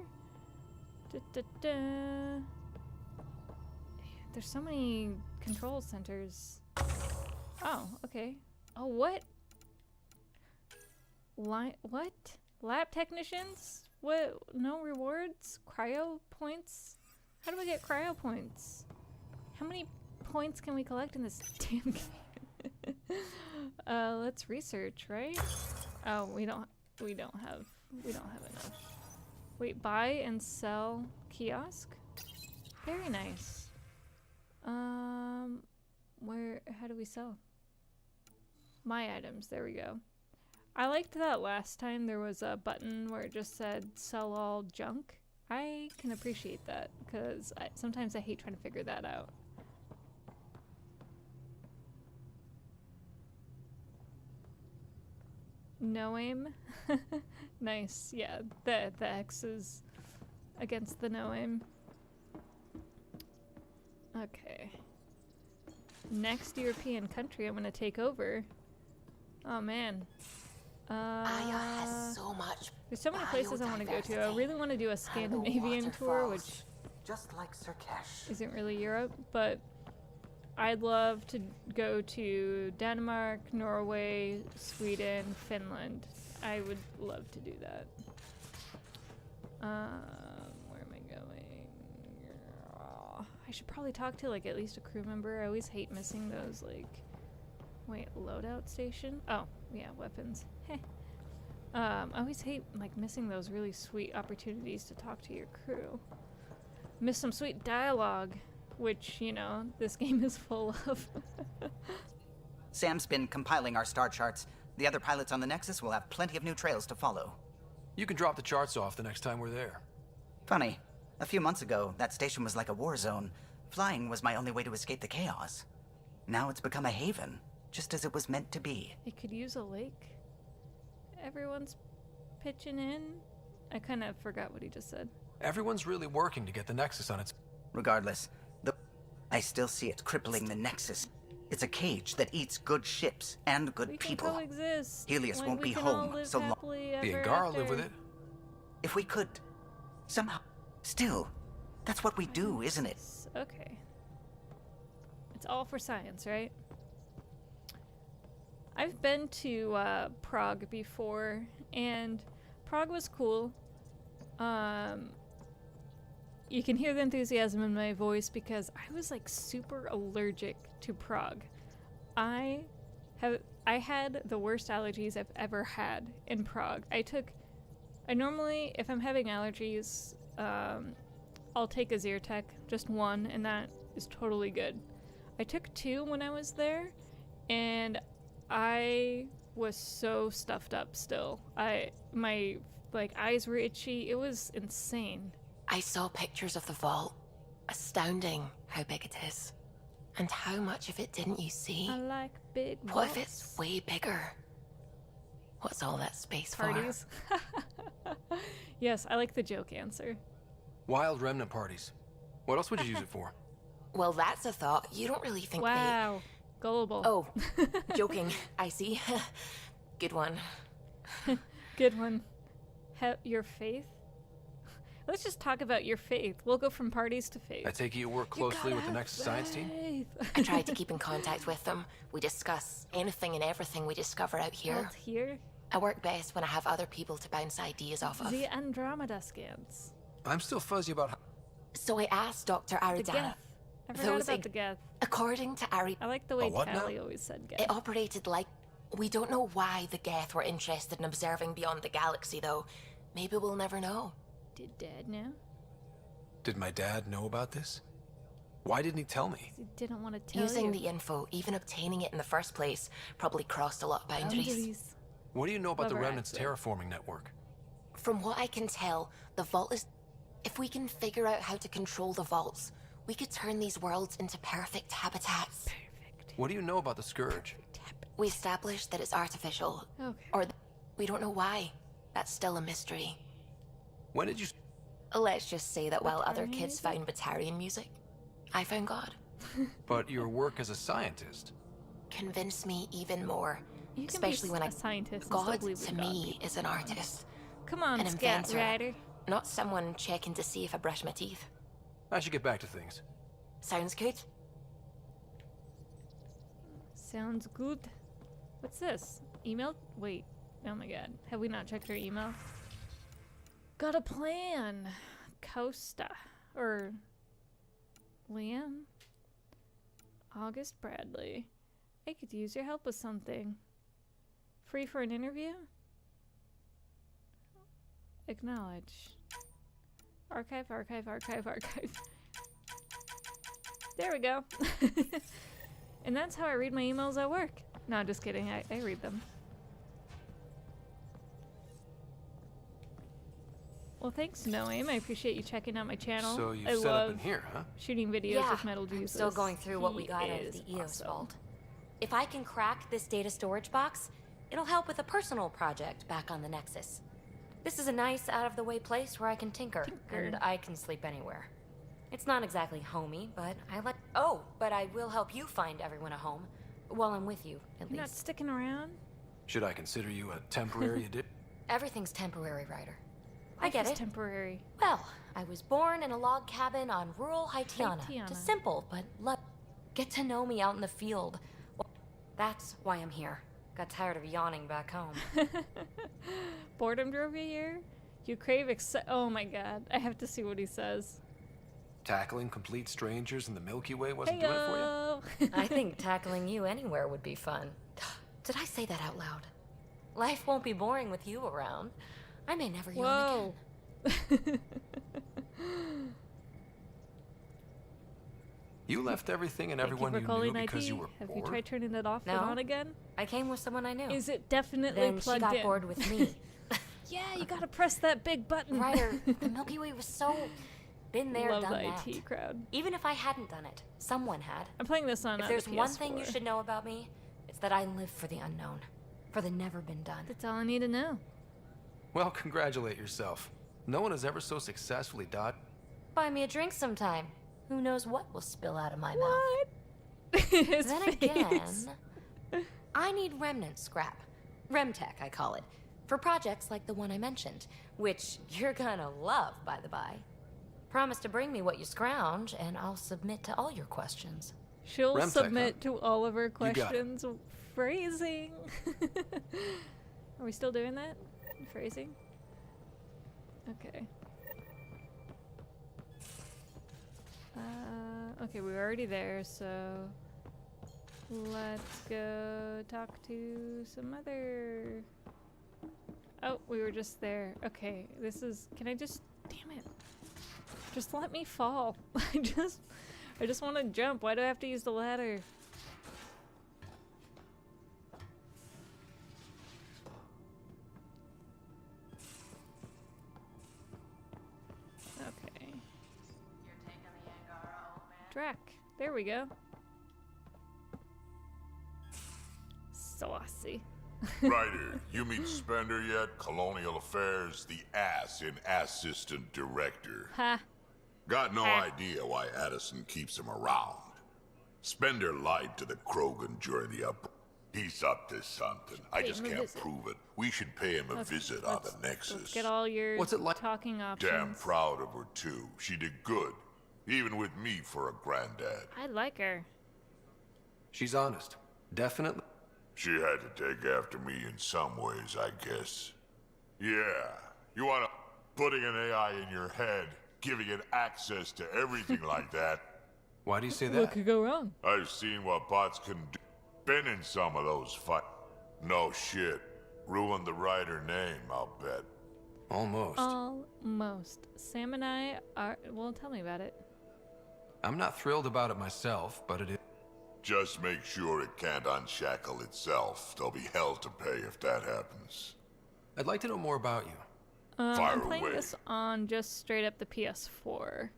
Speaker 2: There's so many control centers. Oh, okay. Oh, what? What? Lab technicians? What? No rewards? Cryo points? How do we get cryo points? How many points can we collect in this damn game? Let's research, right? Oh, we don't have enough. Wait, buy and sell kiosk? Very nice. How do we sell? My items, there we go. I liked that last time there was a button where it just said sell all junk. I can appreciate that because sometimes I hate trying to figure that out. No aim? Nice, yeah, the X is against the no aim. Okay. Next European country I'm gonna take over. Oh man.
Speaker 5: Aya has so much.
Speaker 2: There's so many places I want to go to. I really want to do a Scandinavian tour, which
Speaker 11: just like Sirkesh.
Speaker 2: Isn't really Europe, but I'd love to go to Denmark, Norway, Sweden, Finland. I would love to do that. Where am I going? I should probably talk to like at least a crew member. I always hate missing those like... Wait, loadout station? Oh, yeah, weapons. Heh. I always hate like missing those really sweet opportunities to talk to your crew. Miss some sweet dialogue, which, you know, this game is full of.
Speaker 11: Sam's been compiling our star charts. The other pilots on the Nexus will have plenty of new trails to follow.
Speaker 4: You can drop the charts off the next time we're there.
Speaker 11: Funny, a few months ago, that station was like a war zone. Flying was my only way to escape the chaos. Now it's become a haven, just as it was meant to be.
Speaker 2: It could use a lake. Everyone's pitching in. I kind of forgot what he just said.
Speaker 4: Everyone's really working to get the Nexus on its...
Speaker 11: Regardless, I still see it crippling the Nexus. It's a cage that eats good ships and good people.
Speaker 2: We can coexist.
Speaker 11: Helios won't be home so long.
Speaker 4: The Angara live with it.
Speaker 11: If we could, somehow, still, that's what we do, isn't it?
Speaker 2: Okay. It's all for science, right? I've been to Prague before, and Prague was cool. You can hear the enthusiasm in my voice because I was like super allergic to Prague. I had the worst allergies I've ever had in Prague. I normally, if I'm having allergies, I'll take a Zyrtec, just one, and that is totally good. I took 2 when I was there, and I was so stuffed up still. My like eyes were itchy. It was insane.
Speaker 5: I saw pictures of the vault. Astounding how big it is. And how much of it didn't you see?
Speaker 2: I like big
Speaker 5: What if
Speaker 2: vaults.
Speaker 5: it's way bigger? What's all that space
Speaker 2: Parties? Yes, I like the joke answer.
Speaker 4: Wild remnant parties. What else would you use it for?
Speaker 5: for? Well, that's a thought. You don't really think
Speaker 2: Wow. Gullible.
Speaker 5: Oh, joking. I see. Good one.
Speaker 2: Good one. Your faith? Let's just talk about your faith. We'll go from parties to faith.
Speaker 4: I take it you work closely with the Nexus science team?
Speaker 5: I try to keep in contact with them. We discuss anything and everything we discover out here.
Speaker 2: Out here?
Speaker 5: I work best when I have other people to bounce ideas off of.
Speaker 2: The Andromeda scans.
Speaker 4: I'm still fuzzy about how...
Speaker 5: So I asked Dr.
Speaker 2: The
Speaker 5: Aridana.
Speaker 2: Geth. I forgot about the Geth.
Speaker 5: According to Ari,
Speaker 2: I like the way
Speaker 4: what now?
Speaker 2: Callie always said Geth.
Speaker 5: it operated like... We don't know why the Geth were interested in observing beyond the galaxy, though. Maybe we'll never know.
Speaker 2: Did Dad know?
Speaker 4: Did my dad know about this? Why didn't he tell me?
Speaker 2: He didn't want to tell
Speaker 5: Using
Speaker 2: you.
Speaker 5: the info, even obtaining it in the first place, probably crossed a lot of boundaries.
Speaker 4: What do you know about the
Speaker 2: Clever
Speaker 4: Remnant's
Speaker 2: accent.
Speaker 4: terraforming network?
Speaker 5: From what I can tell, the vault is...
Speaker 12: If we can figure out how to control the vaults, we could turn these worlds into perfect habitats.
Speaker 4: What do you know about the Scourge?
Speaker 12: We established that it's artificial.
Speaker 2: Okay.
Speaker 12: Or we don't know why. That's still a mystery.
Speaker 4: When did you...
Speaker 12: Let's just say that while other
Speaker 2: Batarian
Speaker 12: kids
Speaker 2: music?
Speaker 12: found Batarian music, I found God.
Speaker 4: But your work as a scientist...
Speaker 12: Convince me even more.
Speaker 2: You can
Speaker 12: Especially
Speaker 2: be
Speaker 12: when
Speaker 2: a scientist and
Speaker 12: God,
Speaker 2: still believe
Speaker 12: to
Speaker 2: in God.
Speaker 12: me, is an artist.
Speaker 2: Come on,
Speaker 12: An
Speaker 2: Scat
Speaker 12: inventor.
Speaker 2: Rider.
Speaker 12: Not someone checking to see if I brush my teeth.
Speaker 4: I should get back to things.
Speaker 12: Sounds good?
Speaker 2: Sounds good. What's this? Email? Wait. Oh my god. Have we not checked our email? Got a plan. Costa. Or... Liam? August Bradley. I could use your help with something. Free for an interview? Acknowledge. Archive, archive, archive, archive. There we go. And that's how I read my emails at work. No, just kidding. I read them. Well, thanks, Noam. I appreciate you checking out my channel.
Speaker 4: So you
Speaker 2: I
Speaker 4: set
Speaker 2: love
Speaker 4: up in here, huh?
Speaker 2: shooting videos
Speaker 5: Yeah,
Speaker 2: with Metal Jesus.
Speaker 5: I'm still going through what we
Speaker 2: He
Speaker 5: got out of
Speaker 2: is
Speaker 5: the EOS
Speaker 2: awesome.
Speaker 5: vault. If I can crack this data storage box, it'll help with a personal project back on the Nexus. This is a nice, out-of-the-way place where I can tinker, and I can sleep anywhere. It's not exactly homey, but but I will help you find everyone a home, while I'm with you, at
Speaker 2: You're not
Speaker 5: least.
Speaker 2: sticking around?
Speaker 4: Should I consider you a temporary addition?
Speaker 5: Everything's temporary, Ryder. I
Speaker 2: Life
Speaker 5: get
Speaker 2: is
Speaker 5: it.
Speaker 2: temporary.
Speaker 5: Well, I was born in a log cabin on rural Haitiana.
Speaker 2: Haitiana.
Speaker 5: Just simple, but get to know me out in the field. Well, that's why I'm here. Got tired of yawning back home.
Speaker 2: Boredom drove you here? You crave oh my god. I have to see what he says.
Speaker 4: Tackling complete strangers in the Milky Way wasn't doing it for you?
Speaker 2: Heyo!
Speaker 5: I think tackling you anywhere would be fun. Did I say that out loud? Life won't be boring with you around. I may never yawn again.
Speaker 4: You left everything and
Speaker 2: Thank
Speaker 4: everyone
Speaker 2: you
Speaker 4: you
Speaker 2: for
Speaker 4: knew
Speaker 2: calling
Speaker 4: because
Speaker 2: IT.
Speaker 4: you were
Speaker 2: Have
Speaker 4: bored?
Speaker 2: you tried turning that off
Speaker 5: No.
Speaker 2: and on again?
Speaker 5: I came with someone I knew.
Speaker 2: Is it definitely
Speaker 5: Then she
Speaker 2: plugged
Speaker 5: got
Speaker 2: in?
Speaker 5: bored with me.
Speaker 2: Yeah, you gotta press that big button.
Speaker 5: Ryder, the Milky Way was so... Been there,
Speaker 2: Love
Speaker 5: done
Speaker 2: the
Speaker 5: that.
Speaker 2: IT crowd.
Speaker 5: Even if I hadn't done it, someone had.
Speaker 2: I'm playing this on
Speaker 5: If
Speaker 2: the
Speaker 5: there's one thing you
Speaker 2: PS4.
Speaker 5: should know about me, it's that I live for the unknown. For the never been done.
Speaker 2: That's all I need to know.
Speaker 4: Well, congratulate yourself. No one has ever so successfully dodged.
Speaker 5: Buy me a drink sometime. Who knows what will spill out of my
Speaker 2: What?
Speaker 5: mouth.
Speaker 2: His
Speaker 5: Then
Speaker 2: face.
Speaker 5: again, I need remnant scrap. Remtech, I call it. For projects like the one I mentioned, which you're gonna love, by the by. Promise to bring me what you scrounge, and I'll submit to all your questions.
Speaker 2: She'll
Speaker 4: Remtech,
Speaker 2: submit to all of her
Speaker 4: got it.
Speaker 2: questions. Phrasing. Are we still doing that? Phrasing? Okay. Okay, we were already there, so let's go talk to some other... Oh, we were just there. Okay, this is... Can I just... Damn it. Just let me fall. I just want to jump. Why do I have to use the ladder? Okay. Drac. There we go. Saucy.
Speaker 9: Ryder, you meet Spender yet? Colonial Affairs, the ass in Assistant Director.
Speaker 2: Ha.
Speaker 9: Got no
Speaker 2: Ah.
Speaker 9: idea why Addison keeps him around. Spender lied to the Krogan during the up. He's up to something. I
Speaker 2: Pay
Speaker 9: just
Speaker 2: him a
Speaker 9: can't
Speaker 2: visit.
Speaker 9: prove it. We should pay him a
Speaker 2: Okay,
Speaker 9: visit on the
Speaker 2: let's
Speaker 9: Nexus.
Speaker 2: get all your
Speaker 4: What's it like?
Speaker 2: talking options.
Speaker 9: Damn proud of her, too. She did good. Even with me for a granddad.
Speaker 2: I like her.
Speaker 4: She's honest. Definitely.
Speaker 9: She had to take after me in some ways, I guess. Yeah. You wanna... Putting an AI in your head, giving it access to everything like that.
Speaker 4: Why do you say
Speaker 2: What
Speaker 4: that?
Speaker 2: could go wrong?
Speaker 9: I've seen what bots can do. Been in some of those fights. No shit. Ruined the Ryder name, I'll bet.
Speaker 4: Almost.
Speaker 2: Almost. Sam and I are... Well, tell me about it.
Speaker 4: I'm not thrilled about it myself, but it is.
Speaker 9: Just make sure it can't unshackle itself. There'll be hell to pay if that happens.
Speaker 4: I'd like to know more about you.
Speaker 9: Fire
Speaker 2: I'm playing
Speaker 9: away.
Speaker 2: this on just straight up the PS4.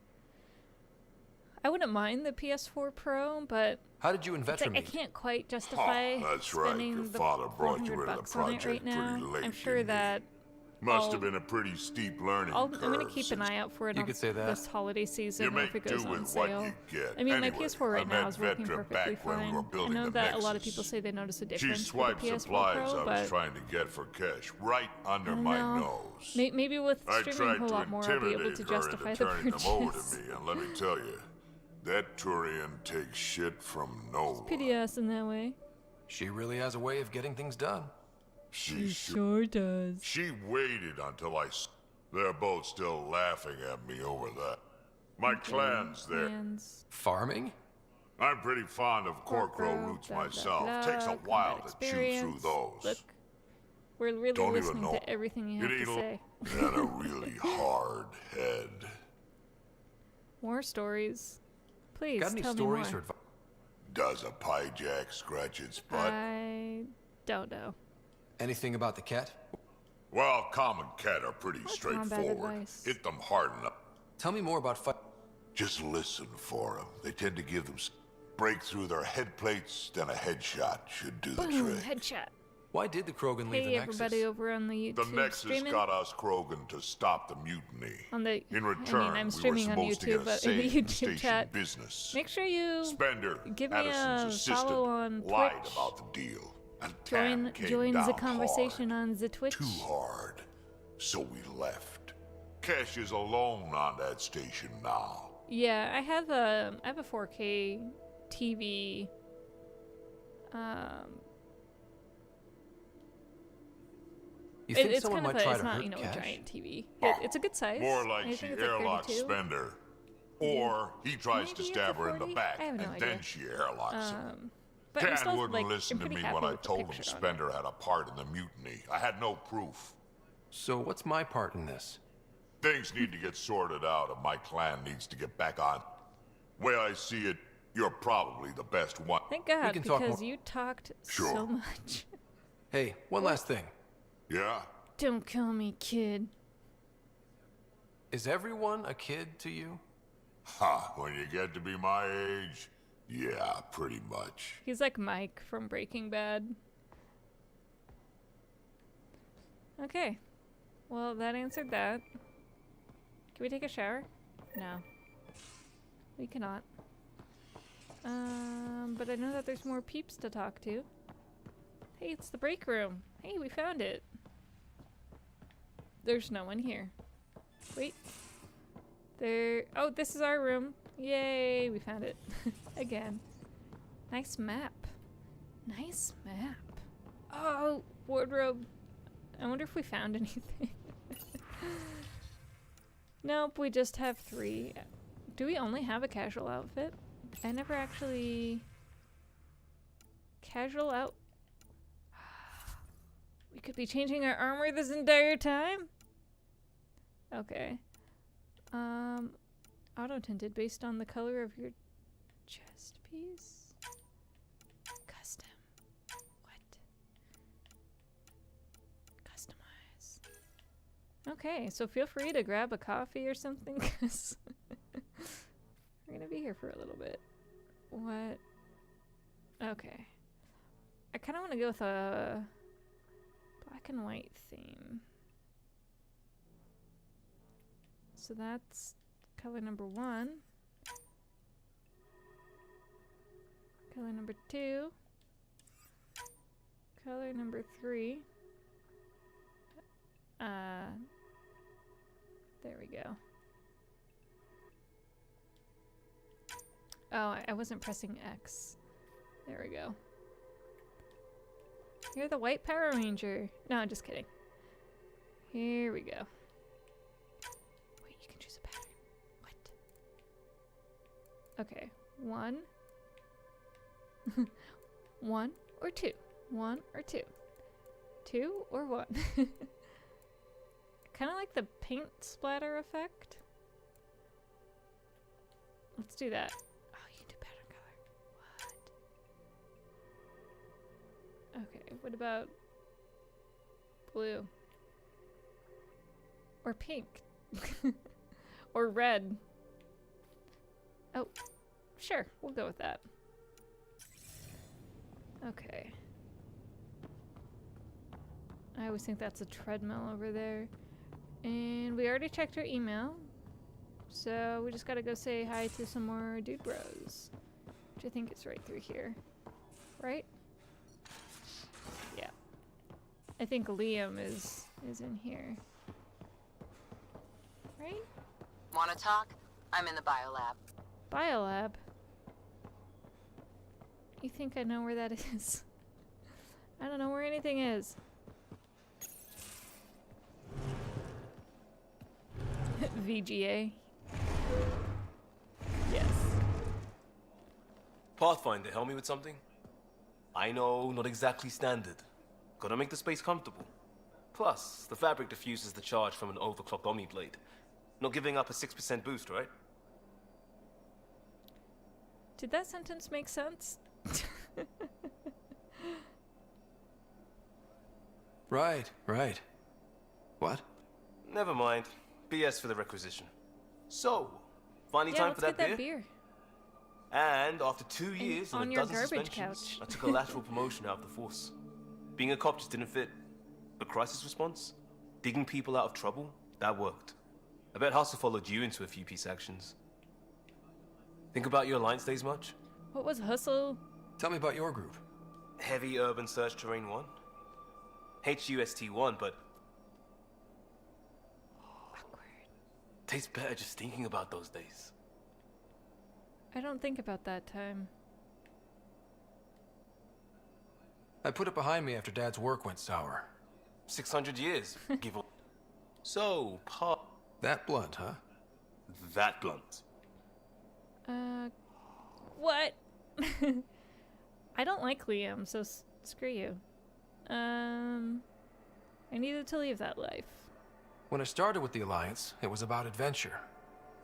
Speaker 2: I wouldn't mind the PS4 Pro, but
Speaker 4: How did you and
Speaker 2: it's like
Speaker 4: Vetra
Speaker 2: I
Speaker 4: meet?
Speaker 2: can't quite justify
Speaker 9: that's right.
Speaker 2: spending
Speaker 9: Your
Speaker 2: the
Speaker 9: father brought you
Speaker 2: 400
Speaker 9: into the
Speaker 2: bucks on it right
Speaker 9: project
Speaker 2: now.
Speaker 9: pretty late,
Speaker 2: I'm sure
Speaker 9: didn't he?
Speaker 2: that
Speaker 9: Must
Speaker 2: I'll-
Speaker 9: have been a pretty steep learning
Speaker 2: I'm
Speaker 9: curve.
Speaker 2: gonna keep an
Speaker 9: since
Speaker 2: eye out for it
Speaker 4: You
Speaker 2: on
Speaker 4: could say that.
Speaker 2: this holiday season
Speaker 9: You
Speaker 2: or if
Speaker 9: make
Speaker 2: it goes
Speaker 9: do
Speaker 2: on
Speaker 9: with what
Speaker 2: sale.
Speaker 9: you get.
Speaker 2: I mean, my
Speaker 9: Anyway,
Speaker 2: PS4 right
Speaker 9: I
Speaker 2: now
Speaker 9: met
Speaker 2: is working
Speaker 9: Vetra
Speaker 2: perfectly
Speaker 9: back when we
Speaker 2: fine.
Speaker 9: were
Speaker 2: I
Speaker 9: building
Speaker 2: know
Speaker 9: the
Speaker 2: that a lot of
Speaker 9: Nexus.
Speaker 2: people say they notice a
Speaker 9: She
Speaker 2: difference with
Speaker 9: swiped
Speaker 2: the PS4
Speaker 9: supplies
Speaker 2: Pro,
Speaker 9: I was
Speaker 2: but
Speaker 9: trying to get for cash right under
Speaker 2: I don't
Speaker 9: my
Speaker 2: know.
Speaker 9: nose.
Speaker 2: Maybe with
Speaker 9: I
Speaker 2: streaming
Speaker 9: tried
Speaker 2: a whole
Speaker 9: to
Speaker 2: lot more, I'll be able
Speaker 9: intimidate
Speaker 2: to
Speaker 9: her
Speaker 2: justify
Speaker 9: into
Speaker 2: the
Speaker 9: turning them over to
Speaker 2: purchase.
Speaker 9: me, and let me tell you, that Turian takes shit from no one.
Speaker 2: Pity us in that way.
Speaker 4: She really has a way of getting things done.
Speaker 9: She
Speaker 2: Sure does.
Speaker 9: She waited until They're both still laughing at me over that. My clan's there.
Speaker 2: Plans.
Speaker 4: Farming?
Speaker 9: I'm pretty fond of Corkrow
Speaker 2: Corkrow,
Speaker 9: roots
Speaker 2: blah, blah,
Speaker 9: myself.
Speaker 2: blah,
Speaker 9: Takes a
Speaker 2: combat
Speaker 9: while to chew through
Speaker 2: experience.
Speaker 9: those.
Speaker 2: Look, we're really
Speaker 9: Don't even
Speaker 2: listening
Speaker 9: know.
Speaker 2: to everything you have
Speaker 9: It
Speaker 2: to
Speaker 9: ain't
Speaker 2: say.
Speaker 9: Got a really hard head.
Speaker 2: More stories. Please
Speaker 4: Got any
Speaker 2: tell
Speaker 4: stories
Speaker 2: me
Speaker 4: or
Speaker 2: more.
Speaker 4: advice?
Speaker 9: Does a pie jack scratch its butt?
Speaker 2: I don't know.
Speaker 4: Anything about the cat?
Speaker 9: Well, common cat are pretty
Speaker 2: What
Speaker 9: straightforward.
Speaker 2: combat advice?
Speaker 9: Hit them hard enough.
Speaker 4: Tell me more about
Speaker 9: Just listen for them. They tend to give them break through their head plates, then a headshot should do the
Speaker 2: Boom!
Speaker 9: trick.
Speaker 2: Headshot.
Speaker 4: Why did the Krogan leave
Speaker 2: Hey
Speaker 4: the Nexus?
Speaker 2: everybody over on the
Speaker 9: The
Speaker 2: YouTube
Speaker 9: Nexus
Speaker 2: streaming.
Speaker 9: got us Krogan to stop the mutiny.
Speaker 2: On the,
Speaker 9: In return,
Speaker 2: I mean, I'm
Speaker 9: we
Speaker 2: streaming
Speaker 9: were
Speaker 2: on
Speaker 9: supposed to
Speaker 2: YouTube,
Speaker 9: get a
Speaker 2: but
Speaker 9: say
Speaker 2: in the
Speaker 9: in
Speaker 2: YouTube
Speaker 9: station
Speaker 2: chat,
Speaker 9: business.
Speaker 2: make sure you
Speaker 9: Spender,
Speaker 2: give me
Speaker 9: Addison's
Speaker 2: a follow
Speaker 9: assistant,
Speaker 2: on
Speaker 9: lied
Speaker 2: Twitch.
Speaker 9: about the deal. And Tam came
Speaker 2: Join
Speaker 9: down
Speaker 2: the conversation
Speaker 9: hard.
Speaker 2: on the Twitch.
Speaker 9: Too hard. So we left. Cash is alone on that station now.
Speaker 2: Yeah, I have a 4K TV.
Speaker 4: You think
Speaker 2: It's
Speaker 4: someone
Speaker 2: kind of
Speaker 4: might try
Speaker 2: it's
Speaker 4: to
Speaker 2: not,
Speaker 4: hurt
Speaker 2: you know,
Speaker 4: Cash?
Speaker 2: a giant TV. It's a good size.
Speaker 9: More
Speaker 2: I
Speaker 9: like
Speaker 2: think
Speaker 9: she
Speaker 2: it's like
Speaker 9: airlocks
Speaker 2: 32.
Speaker 9: Spender. Or he tries to
Speaker 2: Maybe it's
Speaker 9: stab
Speaker 2: a
Speaker 9: her in the
Speaker 2: 40?
Speaker 9: back,
Speaker 2: I have no
Speaker 9: and
Speaker 2: idea.
Speaker 9: then she airlocks him.
Speaker 2: But I'm
Speaker 9: Tad
Speaker 2: still,
Speaker 9: wouldn't
Speaker 2: like,
Speaker 9: listen
Speaker 2: I'm
Speaker 9: to
Speaker 2: pretty
Speaker 9: me
Speaker 2: happy
Speaker 9: when I
Speaker 2: with the
Speaker 9: told him
Speaker 2: picture on it.
Speaker 9: Spender had a part in the mutiny. I had no proof.
Speaker 4: So what's my part in this?
Speaker 9: Things need to get sorted out, and my clan needs to get back on. Way I see it, you're probably the best one.
Speaker 2: Thank God,
Speaker 4: can talk
Speaker 2: because
Speaker 4: more-
Speaker 2: you talked
Speaker 9: Sure.
Speaker 2: so much.
Speaker 4: Hey, one last thing.
Speaker 9: Yeah?
Speaker 2: Don't call me kid.
Speaker 4: Is everyone a kid to you?
Speaker 9: Ha, when you get to be my age, yeah, pretty much.
Speaker 2: He's like Mike from Breaking Bad. Okay. Well, that answered that. Can we take a shower? No. We cannot. But I know that there's more peeps to talk to. Hey, it's the break room. Hey, we found it. There's no one here. Wait. There. Oh, this is our room. Yay, we found it. Again. Nice map. Nice map. Oh, wardrobe. I wonder if we found anything. Nope, we just have 3. Do we only have a casual outfit? I never actually... Casual out... We could be changing our armor this entire time? Okay. Auto-tinted based on the color of your chest piece? Custom. What? Customize. Okay, so feel free to grab a coffee or something, because we're gonna be here for a little bit. What? Okay. I kind of want to go with a black and white theme. So that's color number 1. Color number 2. Color number 3. There we go. Oh, I wasn't pressing X. There we go. You're the white Power Ranger. No, I'm just kidding. Here we go. Wait, you can choose a pattern. What? Okay. 1. 1 or 2. 1 or 2. 2 or 1. Kind of like the paint splatter effect. Let's do that. Oh, you can do pattern color. What? Okay, what about blue? Or pink. Or red. Oh, sure, we'll go with that. Okay. I always think that's a treadmill over there. And we already checked our email. So we just gotta go say hi to some more dude bros. Which I think is right through here. Right? Yeah. I think Liam is in here. Right?
Speaker 10: Wanna talk? I'm in the biolab.
Speaker 2: Biolab? You think I know where that is? I don't know where anything is. VGA. Yes.
Speaker 8: Pathfinder, help me with something? I know, not exactly standard. Gotta make the space comfortable. Plus, the fabric diffuses the charge from an overclocked Omni blade. Not giving up a 6% boost, right?
Speaker 2: Did that sentence make sense?
Speaker 4: Right. What?
Speaker 8: Never mind. BS for the requisition. So, finally
Speaker 2: Yeah,
Speaker 8: time
Speaker 2: let's
Speaker 8: for that
Speaker 2: get
Speaker 8: beer?
Speaker 2: that beer.
Speaker 8: And after 2 years
Speaker 2: on
Speaker 8: and a
Speaker 2: your
Speaker 8: dozen
Speaker 2: garbage
Speaker 8: suspensions,
Speaker 2: couch.
Speaker 8: I took a lateral promotion out of the force. Being a cop just didn't fit. But crisis response? Digging people out of trouble? That worked. I bet Hustle followed you into a few peace actions. Think about your Alliance days much?
Speaker 2: What was Hustle?
Speaker 4: Tell me about your group.
Speaker 8: Heavy Urban Search Terrain 1? HUST 1, but...
Speaker 2: Awkward.
Speaker 8: Tastes better just thinking about those days.
Speaker 2: I don't think about that time.
Speaker 4: I put it behind me after Dad's work went sour.
Speaker 8: 600 years, give or... So,
Speaker 4: That blunt, huh?
Speaker 8: that blunt.
Speaker 2: What? I don't like Liam, so screw you. I needed to leave that life.
Speaker 4: When I started with the Alliance, it was about adventure.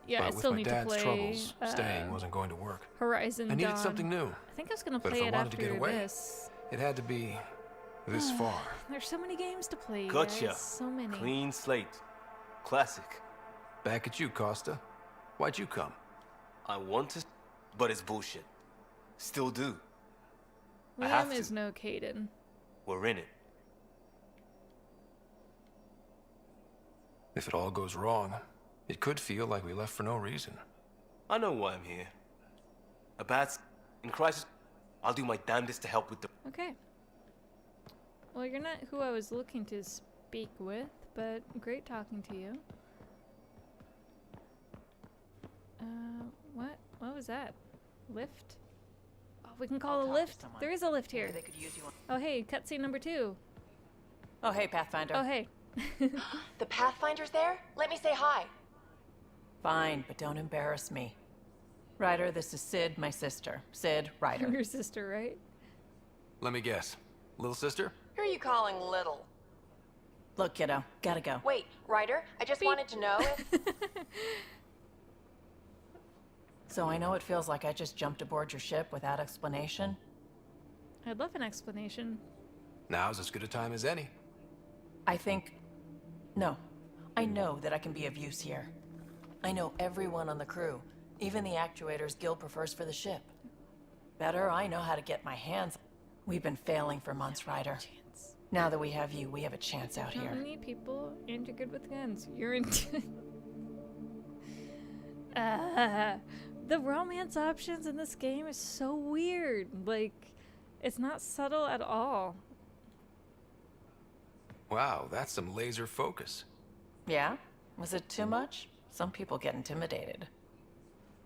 Speaker 2: Yeah,
Speaker 4: but
Speaker 2: I
Speaker 4: with
Speaker 2: still
Speaker 4: my
Speaker 2: need to
Speaker 4: dad's
Speaker 2: play
Speaker 4: troubles, staying wasn't going to work.
Speaker 2: Horizon
Speaker 4: I needed
Speaker 2: Dawn.
Speaker 4: something new.
Speaker 2: I think I was gonna
Speaker 4: But
Speaker 2: play
Speaker 4: if I
Speaker 2: it
Speaker 4: wanted to
Speaker 2: after
Speaker 4: get away,
Speaker 2: this.
Speaker 4: it had to be this far.
Speaker 2: There's so many games to play.
Speaker 8: Gotcha.
Speaker 2: Guys. So many.
Speaker 8: Clean slate. Classic.
Speaker 4: Back at you, Costa. Why'd you come?
Speaker 8: I want to, but it's bullshit. Still do. I have
Speaker 2: Liam
Speaker 8: to.
Speaker 2: is no Caden.
Speaker 8: We're in it.
Speaker 4: If it all goes wrong, it could feel like we left for no reason.
Speaker 8: I know why I'm here. A bad in crisis. I'll do my damnedest to help with the.
Speaker 2: Okay. Well, you're not who I was looking to speak with, but great talking to you. What? What was that? Lift? Oh, we can call a lift. There is a lift here.
Speaker 10: They could use you.
Speaker 2: Oh, hey, cutscene number 2.
Speaker 10: Oh, hey, Pathfinder.
Speaker 2: Oh, hey.
Speaker 12: The Pathfinder's there? Let me say hi.
Speaker 10: Fine, but don't embarrass me. Ryder, this is Sid, my sister. Sid, Ryder.
Speaker 2: Your sister, right?
Speaker 4: Let me guess. Little sister?
Speaker 12: Who are you calling little?
Speaker 10: Look, kiddo, gotta go.
Speaker 12: Wait, Ryder, I just wanted to know if...
Speaker 10: So I know it feels like I just jumped aboard your ship without explanation.
Speaker 2: I'd love an explanation.
Speaker 4: Now's as good a time as any.
Speaker 10: I think... No. I know that I can be of use here. I know everyone on the crew, even the actuators Gil prefers for the ship. Better, I know how to get my hands... We've been failing for months, Ryder. Now that we have you, we have a chance out here.
Speaker 2: We need people, and you're good with guns. You're in... the romance options in this game is so weird. Like, it's not subtle at all.
Speaker 4: Wow, that's some laser focus.
Speaker 10: Yeah? Was it too much? Some people get intimidated.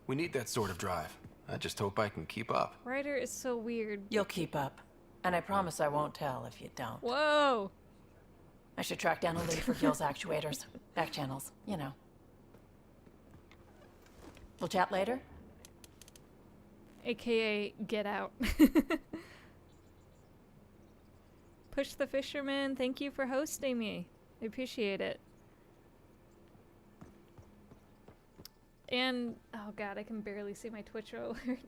Speaker 4: We need that sort of drive. I just hope I can keep up.
Speaker 2: Ryder is so weird.
Speaker 10: You'll keep up. And I promise I won't tell if you don't.
Speaker 2: Whoa!
Speaker 10: I should track down a lead for Gil's actuators. Back channels, you know. We'll chat later?
Speaker 2: AKA, get out. Push the Fisherman, thank you for hosting me. I appreciate it. And, oh god, I can barely see my Twitch alert.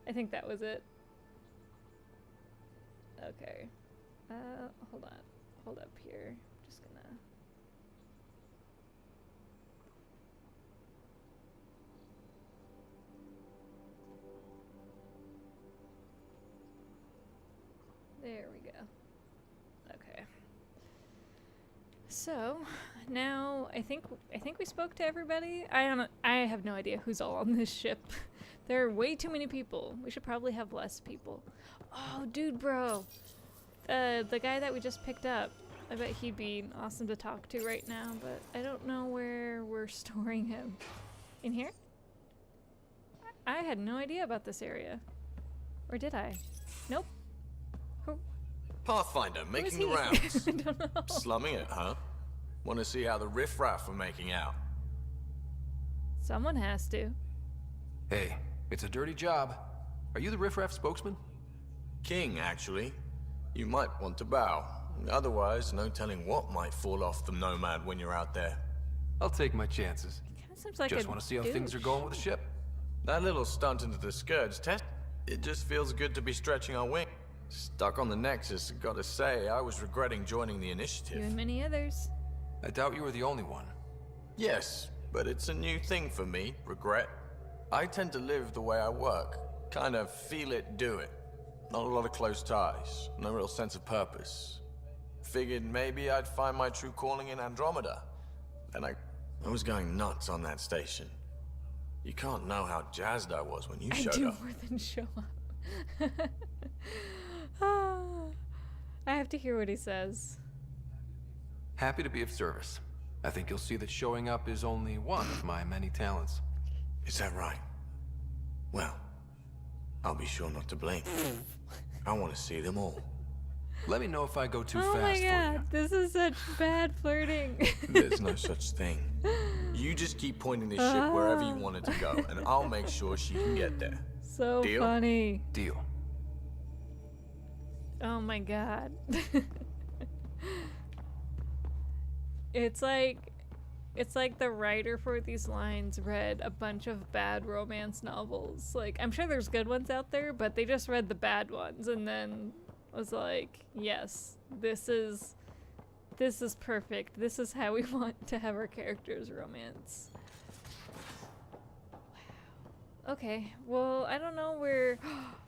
Speaker 2: I think that was it. Okay. Hold on. Hold up here. Just gonna... So now I think we spoke to everybody. I have no idea who's all on this ship. There are way too many people. We should probably have less people. Oh, dude, bro. The guy that we just picked up. I bet he'd be awesome to talk to right now, but I don't know where we're storing him. In here? I had no idea about this area. Or did I? Nope.
Speaker 13: Pathfinder, making the
Speaker 2: he?
Speaker 13: rounds.
Speaker 2: I don't know.
Speaker 13: Slumming it, huh? Want to see how the riffraff are making out?
Speaker 2: Someone has to.
Speaker 4: Hey, it's a dirty job. Are you the riffraff spokesman?
Speaker 13: King, actually. You might want to bow. Otherwise, no telling what might fall off the Nomad when you're out there.
Speaker 4: I'll take my chances.
Speaker 2: Kinda seems like
Speaker 4: Just
Speaker 2: a
Speaker 4: want to see how things are going with the ship.
Speaker 13: That little stunt into the Scourge test, it just feels good to be stretching our wing. Stuck on the Nexus, gotta say, I was regretting joining the
Speaker 2: You
Speaker 13: initiative.
Speaker 2: and many others.
Speaker 4: I doubt you were the only one.
Speaker 13: Yes, but it's a new thing for me, regret. I tend to live the way I work. Kind of feel it, do it. Not a lot of close ties, no real sense of purpose. Figured maybe I'd find my true calling in Andromeda. Then I was going nuts on that station. You can't know how jazzed I was when you
Speaker 2: I
Speaker 13: showed
Speaker 2: do
Speaker 13: up.
Speaker 2: more than show up. I have to hear what he says.
Speaker 4: Happy to be of service. I think you'll see that showing up is only one of my many talents.
Speaker 13: Is that right? Well, I'll be sure not to blink. I want to see them all.
Speaker 4: Let me know if I go too
Speaker 2: Oh
Speaker 4: fast
Speaker 2: my
Speaker 4: for you.
Speaker 2: god, this is such bad flirting.
Speaker 13: There's no such thing. You just keep pointing this ship wherever you want it to go, and I'll make sure she can get there.
Speaker 2: So
Speaker 13: Deal?
Speaker 2: funny.
Speaker 4: Deal.
Speaker 2: Oh my god. It's like the writer for these lines read a bunch of bad romance novels. Like, I'm sure there's good ones out there, but they just read the bad ones and then was like, yes, this is perfect. This is how we want to have our characters romance. Wow. Okay, well, I don't know where...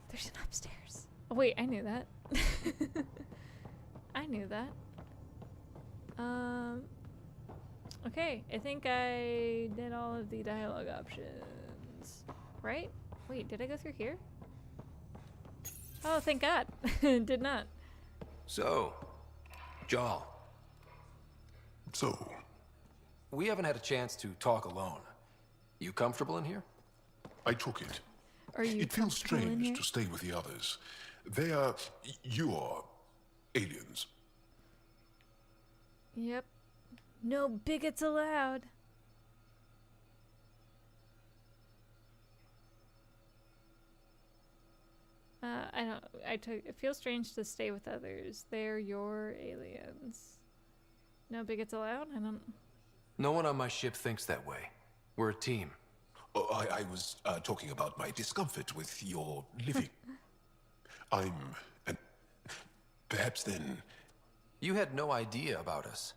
Speaker 2: There's an upstairs. Oh, wait, I knew that. I knew that. Okay, I think I did all of the dialogue options. Right? Wait, did I go through here? Oh, thank God. Did not.
Speaker 4: So, Jarl,
Speaker 3: So,
Speaker 4: we haven't had a chance to talk alone. You comfortable in here?
Speaker 3: I took it.
Speaker 2: Are you
Speaker 3: It feels
Speaker 2: comfortable in
Speaker 3: strange
Speaker 2: here?
Speaker 3: to stay with the others. They are... you are... aliens.
Speaker 2: Yep. No bigots allowed. It feels strange to stay with others. They're your aliens. No bigots allowed? I don't...
Speaker 4: No one on my ship thinks that way. We're a team.
Speaker 3: Oh, I was talking about my discomfort with your living. Perhaps then...
Speaker 4: You had no idea about us.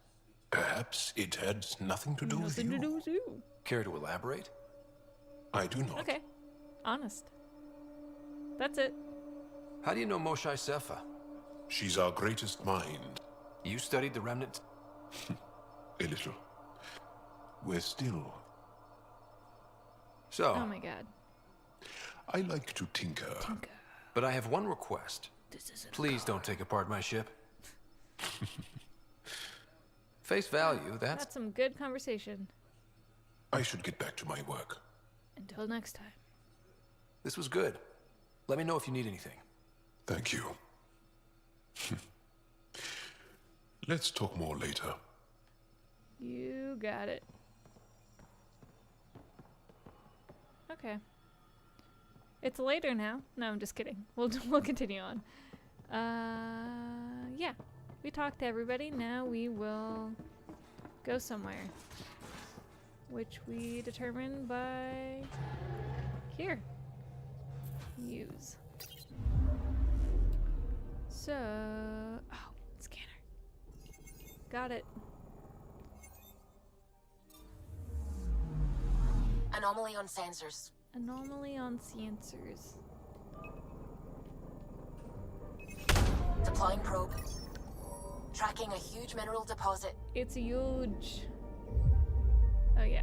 Speaker 3: Perhaps it had nothing to do with
Speaker 2: Nothing to
Speaker 3: you.
Speaker 2: do with you.
Speaker 4: Care to elaborate?
Speaker 3: I do not.
Speaker 2: Okay. Honest. That's it.
Speaker 4: How do you know Moshae Sefa?
Speaker 3: She's our greatest mind.
Speaker 4: You studied the remnant?
Speaker 3: A little. We're still...
Speaker 4: So,
Speaker 2: Oh my god.
Speaker 3: I like to tinker.
Speaker 4: but I have one request. Please don't take apart my ship. Face value,
Speaker 2: That's
Speaker 4: that's...
Speaker 2: some good conversation.
Speaker 3: I should get back to my work.
Speaker 2: Until next time.
Speaker 4: This was good. Let me know if you need anything.
Speaker 3: Thank you. Let's talk more later.
Speaker 2: You got it. Okay. It's later now. No, I'm just kidding. We'll continue on. Yeah. We talked to everybody. Now we will go somewhere. Which we determine by here. Use. So, oh, scanner. Got it.
Speaker 12: Anomaly on sensors.
Speaker 2: Anomaly on sensors.
Speaker 12: Deploying probe. Tracking a huge mineral deposit.
Speaker 2: It's huge. Oh yeah.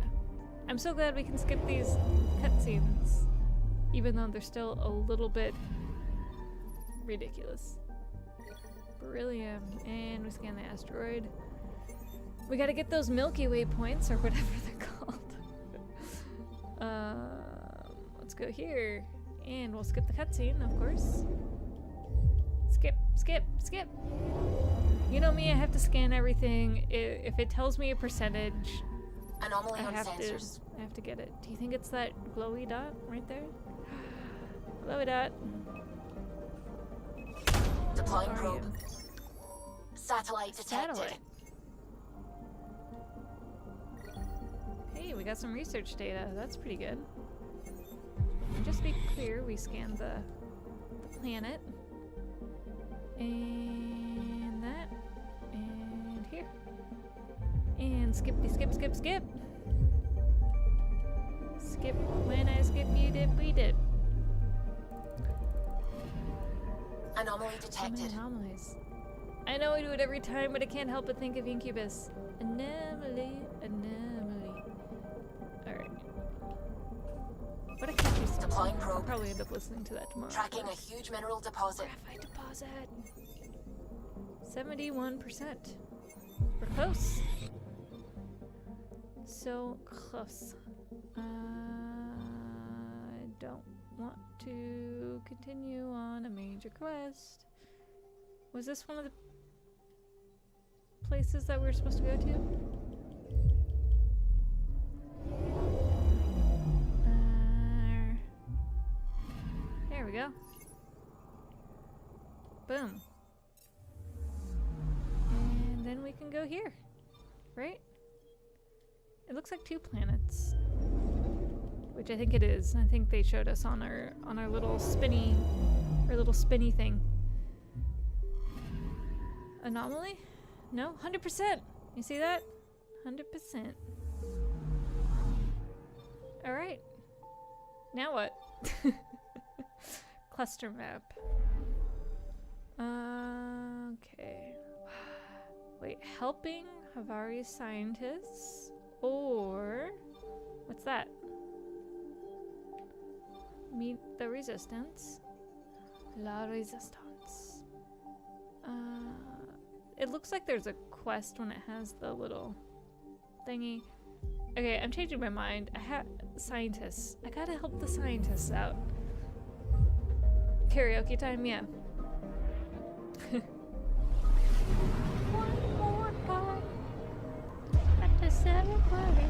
Speaker 2: I'm so glad we can skip these cutscenes, even though they're still a little bit ridiculous. Beryllium, and we scan the asteroid. We gotta get those Milky Way points, or whatever they're called. Let's go here, and we'll skip the cutscene, of course. Skip, skip, skip. You know me, I have to scan everything. If it tells me a percentage,
Speaker 12: Anomaly
Speaker 2: I
Speaker 12: on
Speaker 2: have
Speaker 12: sensors.
Speaker 2: to get it. Do you think it's that glowy dot right there? Glowy dot.
Speaker 12: Deploying
Speaker 2: Where are
Speaker 12: probe.
Speaker 2: you?
Speaker 12: Satellite detected.
Speaker 2: Satellite. Hey, we got some research data. That's pretty good. And just to be clear, we scanned the planet. And that. And here. And skip, skip, skip, skip. Skip. When I skip, you dip, we dip.
Speaker 12: Anomaly
Speaker 2: So many
Speaker 12: detected.
Speaker 2: anomalies. I know I do it every time, but I can't help but think of Incubus. Anomaly, anomaly. Alright. What a catchy song.
Speaker 12: Deploying
Speaker 2: I'll
Speaker 12: probe.
Speaker 2: probably end up listening to that tomorrow.
Speaker 12: Tracking a huge mineral deposit.
Speaker 2: Graphite deposit. 71%. We're close. So close. I don't want to continue on a major quest. Was this one of the places that we were supposed to go to? There we go. Boom. And then we can go here, right? It looks like 2 planets, which I think it is. I think they showed us on our little spinny thing. Anomaly? No, 100%. You see that? 100%. All right. Now what? Cluster map. Okay. Wait, helping Havari scientists, or what's that? Meet the resistance. La resistance. It looks like there's a quest when it has the little thingy. Okay, I'm changing my mind. I have scientists. I gotta help the scientists out. Karaoke time, yeah. One more time at the ceremony.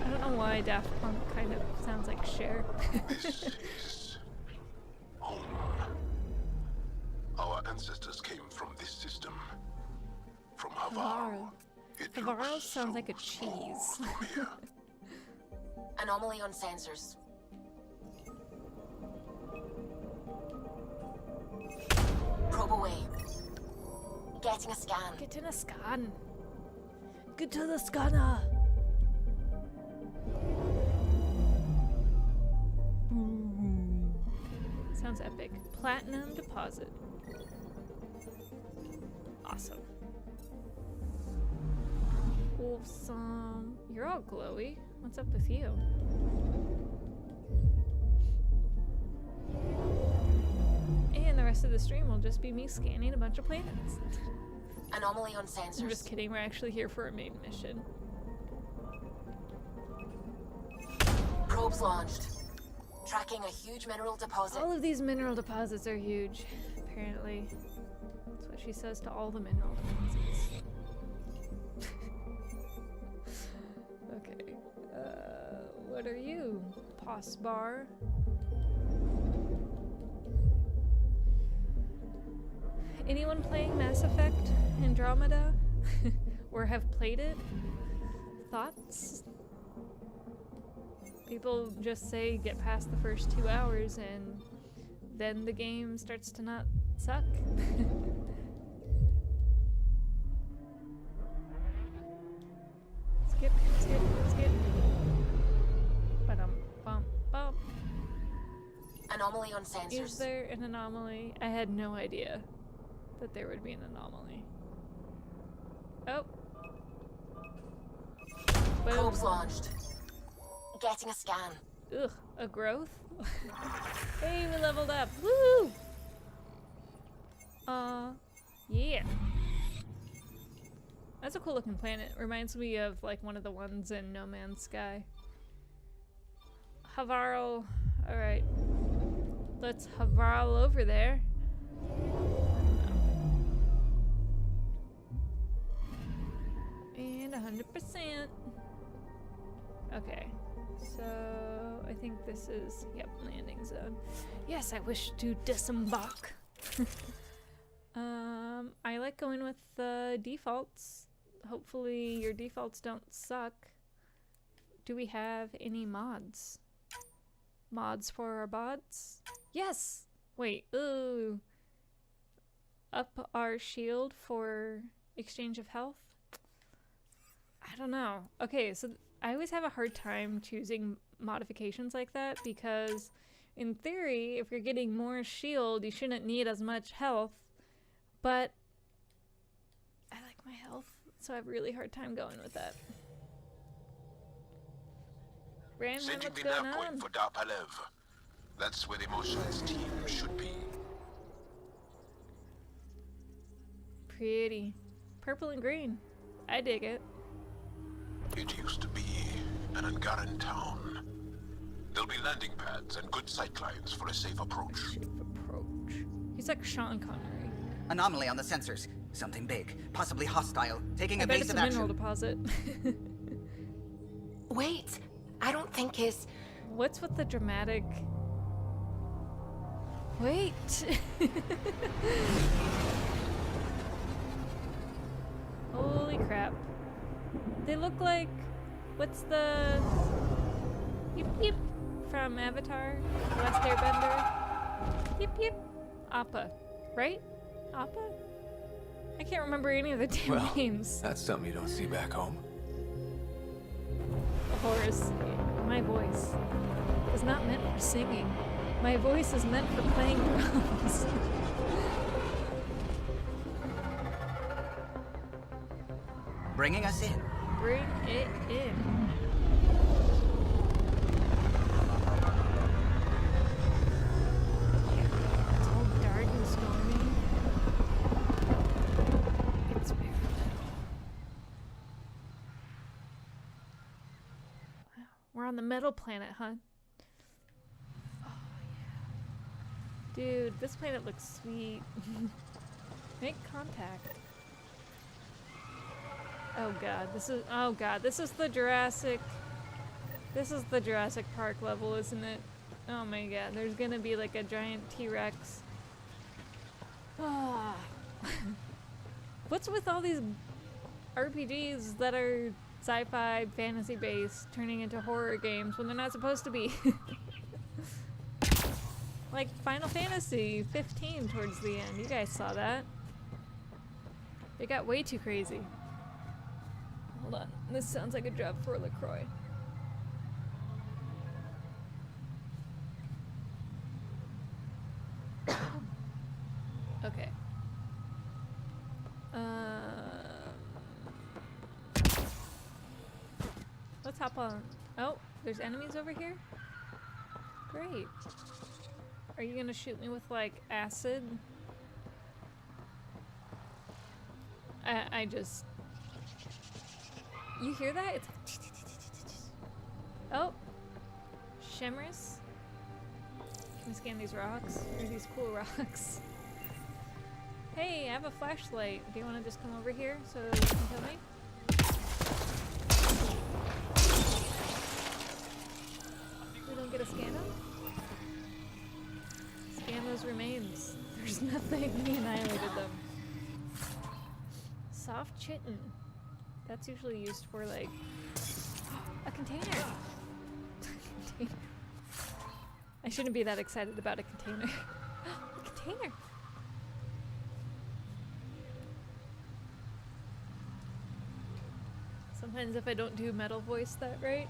Speaker 2: I don't know why Daft Punk kind of sounds like Cher.
Speaker 1: This is home. Our ancestors came from this system. From Havar.
Speaker 2: Havarl sounds like a cheese.
Speaker 12: Anomaly on sensors. Probe away. Getting a scan.
Speaker 2: Get in a scan. Get to the scanner. Sounds epic. Platinum deposit. Awesome. Awesome. You're all glowy. What's up with you? And the rest of the stream will just be me scanning a bunch of planets.
Speaker 12: Anomaly on sensors.
Speaker 2: I'm just kidding, we're actually here for a main mission.
Speaker 12: Probes launched. Tracking a huge mineral deposit.
Speaker 2: All of these mineral deposits are huge, apparently. That's what she says to all the mineral deposits. Okay. What are you? Pos bar? Anyone playing Mass Effect Andromeda? Or have played it? Thoughts? People just say get past the first 2 hours and then the game starts to not suck. Skip, skip, skip. Ba-dum, bum.
Speaker 12: Anomaly on sensors.
Speaker 2: Is there an anomaly? I had no idea that there would be an anomaly. Oh. Boom.
Speaker 12: Probes launched. Getting a scan.
Speaker 2: Ugh, a growth? Hey, we leveled up. Woo! Yeah. That's a cool looking planet. Reminds me of like one of the ones in No Man's Sky. Havarl. Alright. Let's Havarl over there. And 100%. Okay. So I think this is, yep, landing zone. Yes, I wish to disembark. I like going with the defaults. Hopefully your defaults don't suck. Do we have any mods? Mods for our bots? Yes! Wait, ooh. Up our shield for exchange of health? I don't know. Okay, so I always have a hard time choosing modifications like that because in theory, if you're getting more shield, you shouldn't need as much health, but I like my health, so I have a really hard time going with that. Brandman,
Speaker 1: Sending
Speaker 2: what's
Speaker 1: the
Speaker 2: going
Speaker 1: nav
Speaker 2: on?
Speaker 1: point for Darpalev. That's where the Emotions team should be.
Speaker 2: Pretty. Purple and green. I dig it.
Speaker 1: It used to be an Angaran town. There'll be landing pads and good sightlines for a safe approach.
Speaker 2: Safe approach. He's like Sean Connery.
Speaker 11: Anomaly on the sensors. Something big, possibly hostile, taking
Speaker 2: I bet it's
Speaker 11: evasive
Speaker 2: a mineral
Speaker 11: action.
Speaker 2: deposit.
Speaker 12: Wait, I don't think his...
Speaker 2: What's with the dramatic... Wait! Holy crap. They look like... What's the... Yip yip from Avatar? The Last Airbender? Yip yip. Appa. Right? Appa? I can't remember any of the damn
Speaker 4: Well,
Speaker 2: names.
Speaker 4: that's something you don't see back home.
Speaker 2: Horace, my voice is not meant for singing. My voice is meant for playing drums.
Speaker 11: Bringing us in.
Speaker 2: Bring it in. It's all dark and stormy. It's very metal. Wow, we're on the metal planet, huh? Oh, yeah. Dude, this planet looks sweet. Make contact. Oh god, this is the Jurassic Park level, isn't it? Oh my god, there's gonna be like a giant T-Rex. Ah. What's with all these RPGs that are sci-fi, fantasy-based, turning into horror games when they're not supposed to be? Like Final Fantasy 15 towards the end, you guys saw that. They got way too crazy. Hold on, this sounds like a job for LaCroix. Okay. Let's hop on. Oh, there's enemies over here? Great. Are you gonna shoot me with, like, acid? I just... You hear that? It's oh! Shemris? Can we scan these rocks? Or these cool rocks? Hey, I have a flashlight. Do you want to just come over here so you can kill me? We don't get a scan them? Scan those remains. There's nothing. We annihilated them. Soft chitin. That's usually used for, like, a container. I shouldn't be that excited about a container. A container. Sometimes if I don't do metal voice that right,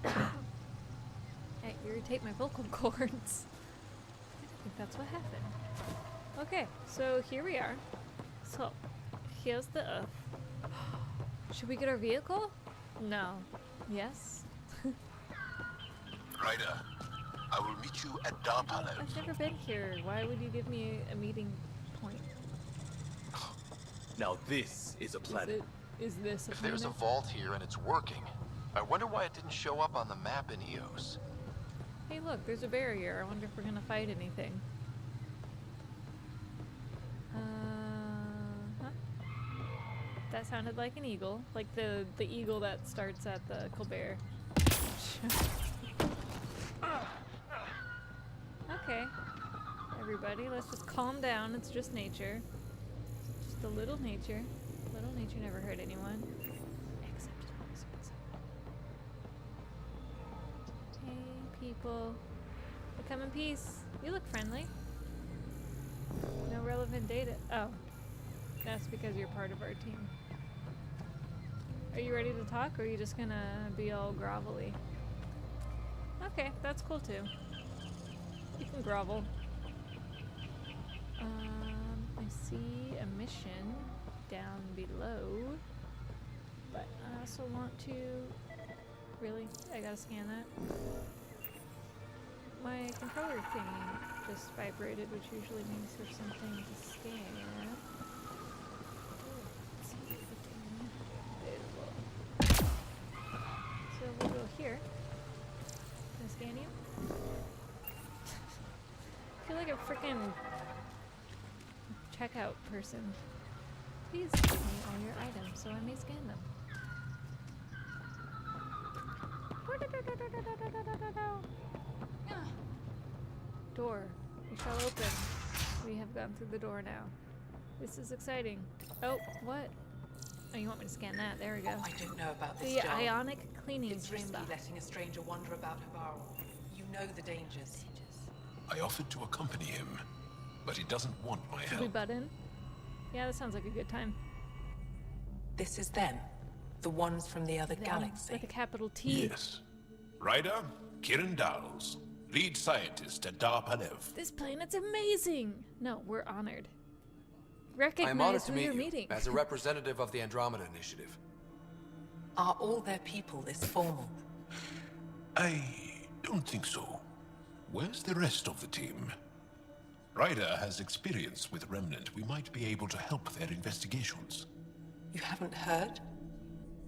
Speaker 2: I irritate my vocal cords. I think that's what happened. Okay, so here we are. So, here's the Earth. Should we get our vehicle? No. Yes?
Speaker 1: Ryder, I will meet you at Darpalev.
Speaker 2: I've never been here. Why would you give me a meeting point?
Speaker 8: Now this is a planet.
Speaker 2: Is this a
Speaker 14: If there's a
Speaker 2: planet?
Speaker 14: vault here and it's working, I wonder why it didn't show up on the map in EOS.
Speaker 2: Hey look, there's a barrier. I wonder if we're gonna fight anything. Huh? That sounded like an eagle. Like the eagle that starts at the Colbert. Okay. Everybody, let's just calm down. It's just nature. Just a little nature. Little nature never hurt anyone. Except hey, people. We come in peace. You look friendly. No relevant data. Oh. That's because you're part of our team. Are you ready to talk, or are you just gonna be all grovelly? Okay, that's cool too. You can grovel. I see a mission down below, but I also want to... Really? I gotta scan that? My controller thingy just vibrated, which usually means there's something to scan. Let's see if it can... So we'll go here. Can I scan you? I feel like a freaking checkout person. Please give me all your items so I may scan them. Door. We shall open. We have gone through the door now. This is exciting. Oh, what? Oh, you want me to scan that? There we go.
Speaker 6: I don't know about this
Speaker 2: The
Speaker 6: job.
Speaker 2: ionic cleaning
Speaker 6: It's risky
Speaker 2: chamber.
Speaker 6: letting a stranger wander about Havarl. You know the dangers.
Speaker 1: I offered to accompany him, but he doesn't want my
Speaker 2: Should we
Speaker 1: help.
Speaker 2: butt in? Yeah, that sounds like a good time.
Speaker 6: This is them. The ones from the other
Speaker 2: Them,
Speaker 6: galaxy.
Speaker 2: with a capital T.
Speaker 1: Yes. Ryder, Kiran Dowles, lead scientist at Darpalev.
Speaker 2: This planet's amazing! No, we're honored.
Speaker 4: I am honored
Speaker 2: Recognize
Speaker 4: to
Speaker 2: who
Speaker 4: meet
Speaker 2: you're
Speaker 4: you
Speaker 2: meeting.
Speaker 4: as a representative of the Andromeda Initiative.
Speaker 6: Are all their people this formal?
Speaker 1: I don't think so. Where's the rest of the team? Ryder has experience with Remnant. We might be able to help their investigations.
Speaker 6: You haven't heard?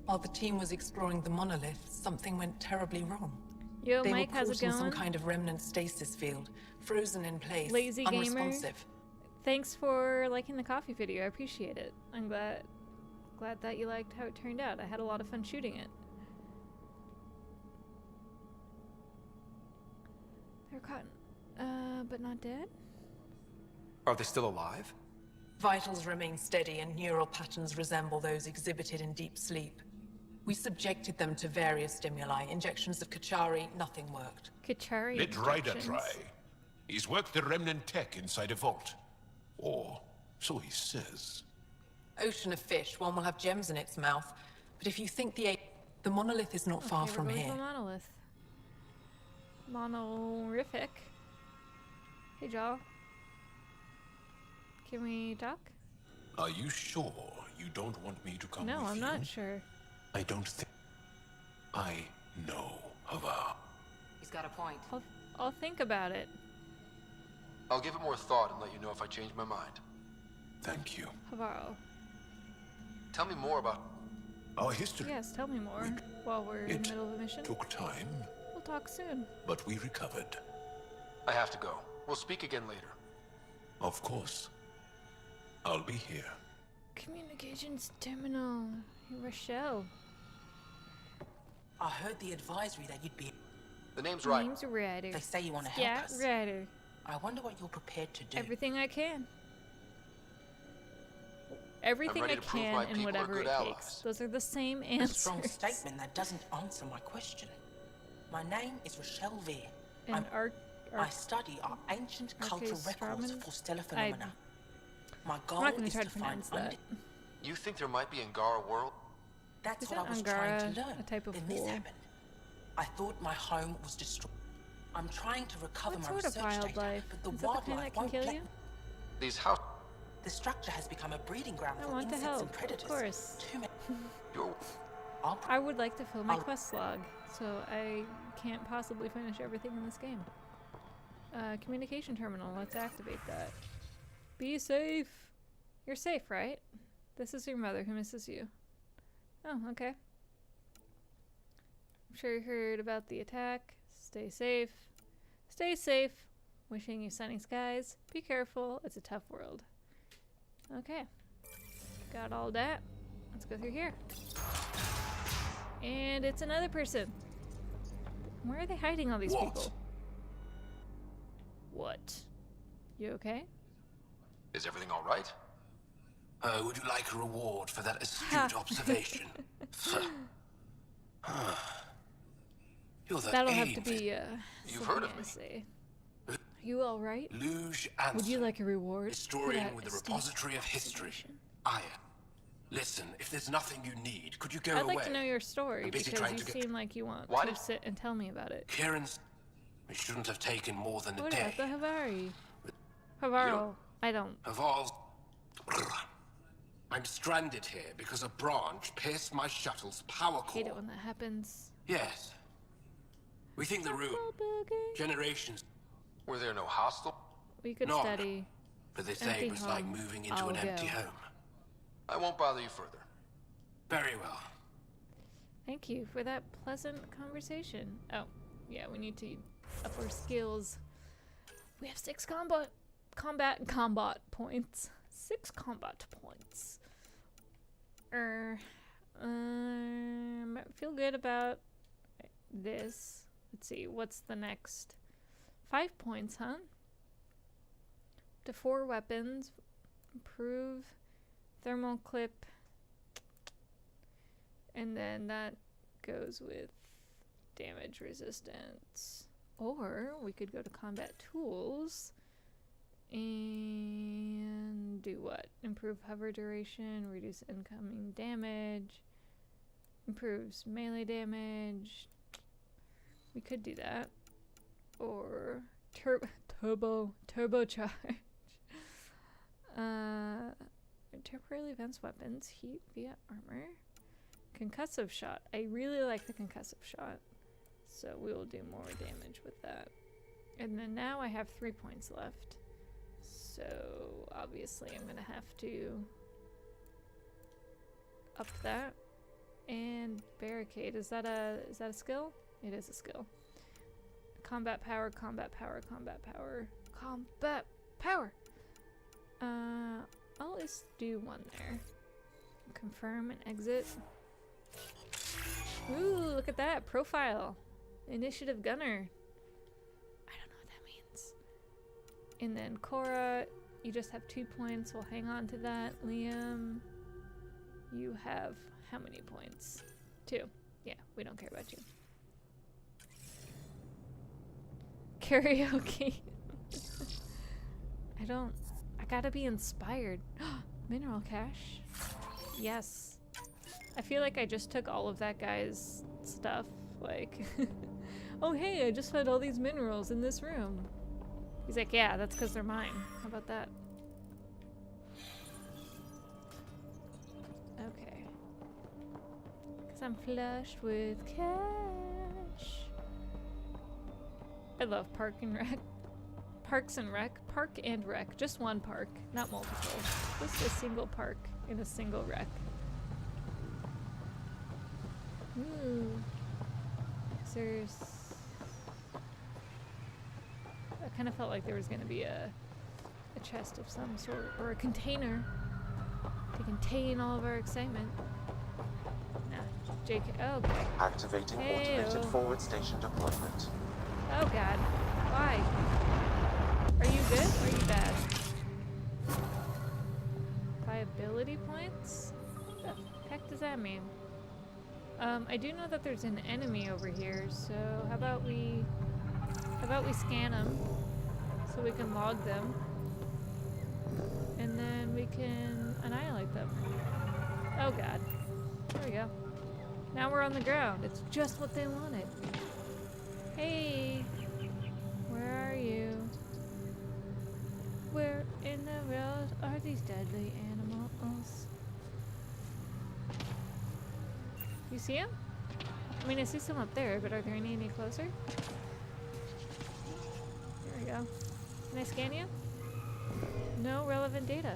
Speaker 6: While the team was exploring the monolith, something went terribly wrong.
Speaker 2: Yo,
Speaker 6: They
Speaker 2: Mike,
Speaker 6: were
Speaker 2: how's
Speaker 6: caught
Speaker 2: it
Speaker 6: in some
Speaker 2: going?
Speaker 6: kind of remnant stasis field, frozen in place,
Speaker 2: Lazy gamer.
Speaker 6: unresponsive.
Speaker 2: Thanks for liking the coffee video. I appreciate it. I'm glad that you liked how it turned out. I had a lot of fun shooting it. They're caught, but not dead?
Speaker 4: Are they still alive?
Speaker 6: Vitals remain steady and neural patterns resemble those exhibited in deep sleep. We subjected them to various stimuli, injections of Kachari, nothing worked.
Speaker 2: Kachari
Speaker 1: Let Ryder
Speaker 2: injections.
Speaker 1: try. He's worked the Remnant tech inside a vault. Or so he says.
Speaker 6: Ocean of fish, one will have gems in its mouth. But if you think the monolith is not far
Speaker 2: Okay,
Speaker 6: from
Speaker 2: we're going
Speaker 6: here.
Speaker 2: to the monolith. Monorific. Hey, Joel. Can we talk?
Speaker 1: Are you sure you don't want me to come
Speaker 2: No,
Speaker 1: with
Speaker 2: I'm
Speaker 1: you?
Speaker 2: not sure.
Speaker 1: I don't think... I know Havar.
Speaker 7: He's got a point.
Speaker 2: I'll think about it.
Speaker 14: I'll give it more thought and let you know if I change my mind.
Speaker 1: Thank you.
Speaker 2: Havaro.
Speaker 14: Tell me more about...
Speaker 1: Our history
Speaker 2: Yes, tell me more while we're in the middle of a mission.
Speaker 1: took time,
Speaker 2: We'll talk soon.
Speaker 1: but we recovered.
Speaker 14: I have to go. We'll speak again later.
Speaker 1: Of course. I'll be here.
Speaker 2: Communications terminal. Rochelle.
Speaker 6: I heard the advisory that you'd be...
Speaker 14: The name's right.
Speaker 2: Name's Ryder.
Speaker 6: They say you want to help
Speaker 2: Yeah,
Speaker 6: us.
Speaker 2: Ryder.
Speaker 6: I wonder what you're prepared to do.
Speaker 2: Everything I can. Everything
Speaker 14: ready
Speaker 2: I
Speaker 14: to prove
Speaker 2: can
Speaker 14: my
Speaker 2: and
Speaker 14: people are
Speaker 2: whatever
Speaker 14: good
Speaker 2: it
Speaker 14: allies.
Speaker 2: takes. Those are the same
Speaker 6: A
Speaker 2: answers.
Speaker 6: strong statement that doesn't answer my question. My name is Rochelle Veer.
Speaker 2: And
Speaker 6: I study our ancient cultural records for stellar phenomena. My goal
Speaker 2: I'm not going
Speaker 6: is
Speaker 2: to try
Speaker 6: to
Speaker 2: to
Speaker 6: find
Speaker 2: pronounce that.
Speaker 14: You think there might be Angara world?
Speaker 6: That's
Speaker 2: Isn't
Speaker 6: what I was trying
Speaker 2: Angara
Speaker 6: to learn.
Speaker 2: a type of
Speaker 6: then this
Speaker 2: fool?
Speaker 6: happened. I thought my home was destroyed. I'm trying to recover
Speaker 2: What
Speaker 6: my
Speaker 2: sort of
Speaker 6: research data,
Speaker 2: wildlife?
Speaker 6: but the
Speaker 2: Is that the kind
Speaker 6: wildlife
Speaker 2: that can
Speaker 6: won't
Speaker 2: kill
Speaker 6: let
Speaker 2: you?
Speaker 6: me.
Speaker 14: These house...
Speaker 6: The structure has become a breeding ground
Speaker 2: I
Speaker 6: for
Speaker 2: want to
Speaker 6: insects
Speaker 2: help,
Speaker 6: and predators.
Speaker 2: of course.
Speaker 6: Too many.
Speaker 14: You're...
Speaker 2: I would like to fill my quest log, so I can't possibly finish everything in this game. Communication terminal, let's activate that. Be safe! You're safe, right? This is your mother who misses you. Oh, okay. I'm sure you heard about the attack. Stay safe. Stay safe. Wishing you sunny skies. Be careful. It's a tough world. Okay. Got all that. Let's go through here. And it's another person. Where are they hiding all these people? What? You okay?
Speaker 14: Is everything all right?
Speaker 1: Would you like a reward for that astute observation? You're the
Speaker 2: That'll have to be,
Speaker 14: You've heard of me.
Speaker 2: Say. Are you all right?
Speaker 1: Luge Anson,
Speaker 2: Would you like a reward?
Speaker 1: historian with the repository of history. Listen, if there's nothing you need, could you go away?
Speaker 2: I'd like to know your story
Speaker 1: I'm busy
Speaker 2: because
Speaker 1: trying
Speaker 2: you
Speaker 1: to
Speaker 2: seem like you want
Speaker 14: Why
Speaker 2: to
Speaker 14: did-
Speaker 2: sit and tell me about it.
Speaker 1: Kieran's... We shouldn't have taken more than a
Speaker 2: What
Speaker 1: day.
Speaker 2: about the Havari? Havaro. I don't.
Speaker 1: Havar's... I'm stranded here because a branch pierced my shuttle's power
Speaker 2: Hate it
Speaker 1: core.
Speaker 2: when that happens.
Speaker 1: Yes. We think the room... Generations...
Speaker 14: Were there no hostile?
Speaker 2: We could
Speaker 1: No,
Speaker 2: study.
Speaker 1: but they say
Speaker 2: Empty
Speaker 1: it was like
Speaker 2: home.
Speaker 1: moving into
Speaker 2: I'll
Speaker 1: an empty
Speaker 2: go.
Speaker 1: home.
Speaker 14: I won't bother you further.
Speaker 1: Very well.
Speaker 2: Thank you for that pleasant conversation. Oh, yeah, we need to up our skills. We have 6 combat points. 6 combat points. Feel good about this. Let's see, what's the next? 5 points, huh? To 4 weapons. Improve thermal clip. And then that goes with damage resistance. Or we could go to combat tools and do what? Improve hover duration, reduce incoming damage, improves melee damage. We could do that. Or turbocharge. Temporarily advanced weapons, heat via armor. Concussive shot. I really like the concussive shot. So we will do more damage with that. And then now I have 3 points left. So obviously I'm gonna have to up that. And barricade. Is that a skill? It is a skill. Combat power, combat power, combat power, combat power. I'll just do one there. Confirm and exit. Ooh, look at that profile. Initiative gunner. I don't know what that means. And then Cora, you just have 2 points. We'll hang on to that. Liam, you have how many points? 2. Yeah, we don't care about you. Karaoke. I gotta be inspired. Mineral cache. Yes. I feel like I just took all of that guy's stuff. Like, oh hey, I just found all these minerals in this room. He's like, yeah, that's because they're mine. How about that? Okay. Because I'm flushed with cash. I love Park and Rec. Parks and Rec. Park and Rec. Just one park, not multiple. Just a single park in a single rec. Ooh. There's... I kind of felt like there was going to be a chest of some sort, or a container to contain all of our excitement. Nah, JK. Oh, okay.
Speaker 15: Activating automated forward station deployment.
Speaker 2: Oh god. Why? Are you good or are you bad? Viability points? What the heck does that mean? I do know that there's an enemy over here, so how about we scan them so we can log them, and then we can annihilate them. Oh god. There we go. Now we're on the ground. It's just what they wanted. Hey, where are you? Where in the world are these deadly animals? You see them? I mean, I see some up there, but are there any closer? There we go. Can I scan you? No relevant data.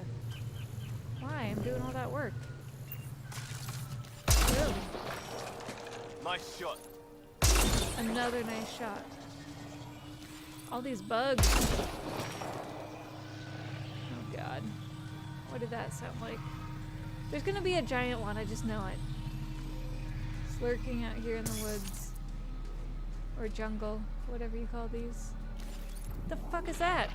Speaker 2: Why? I'm doing all that work. Boom.
Speaker 8: Nice shot.
Speaker 2: Another nice shot. All these bugs. Oh god. What did that sound like? There's gonna be a giant one, I just know it. It's lurking out here in the woods. Or jungle, whatever you call these. The fuck is that?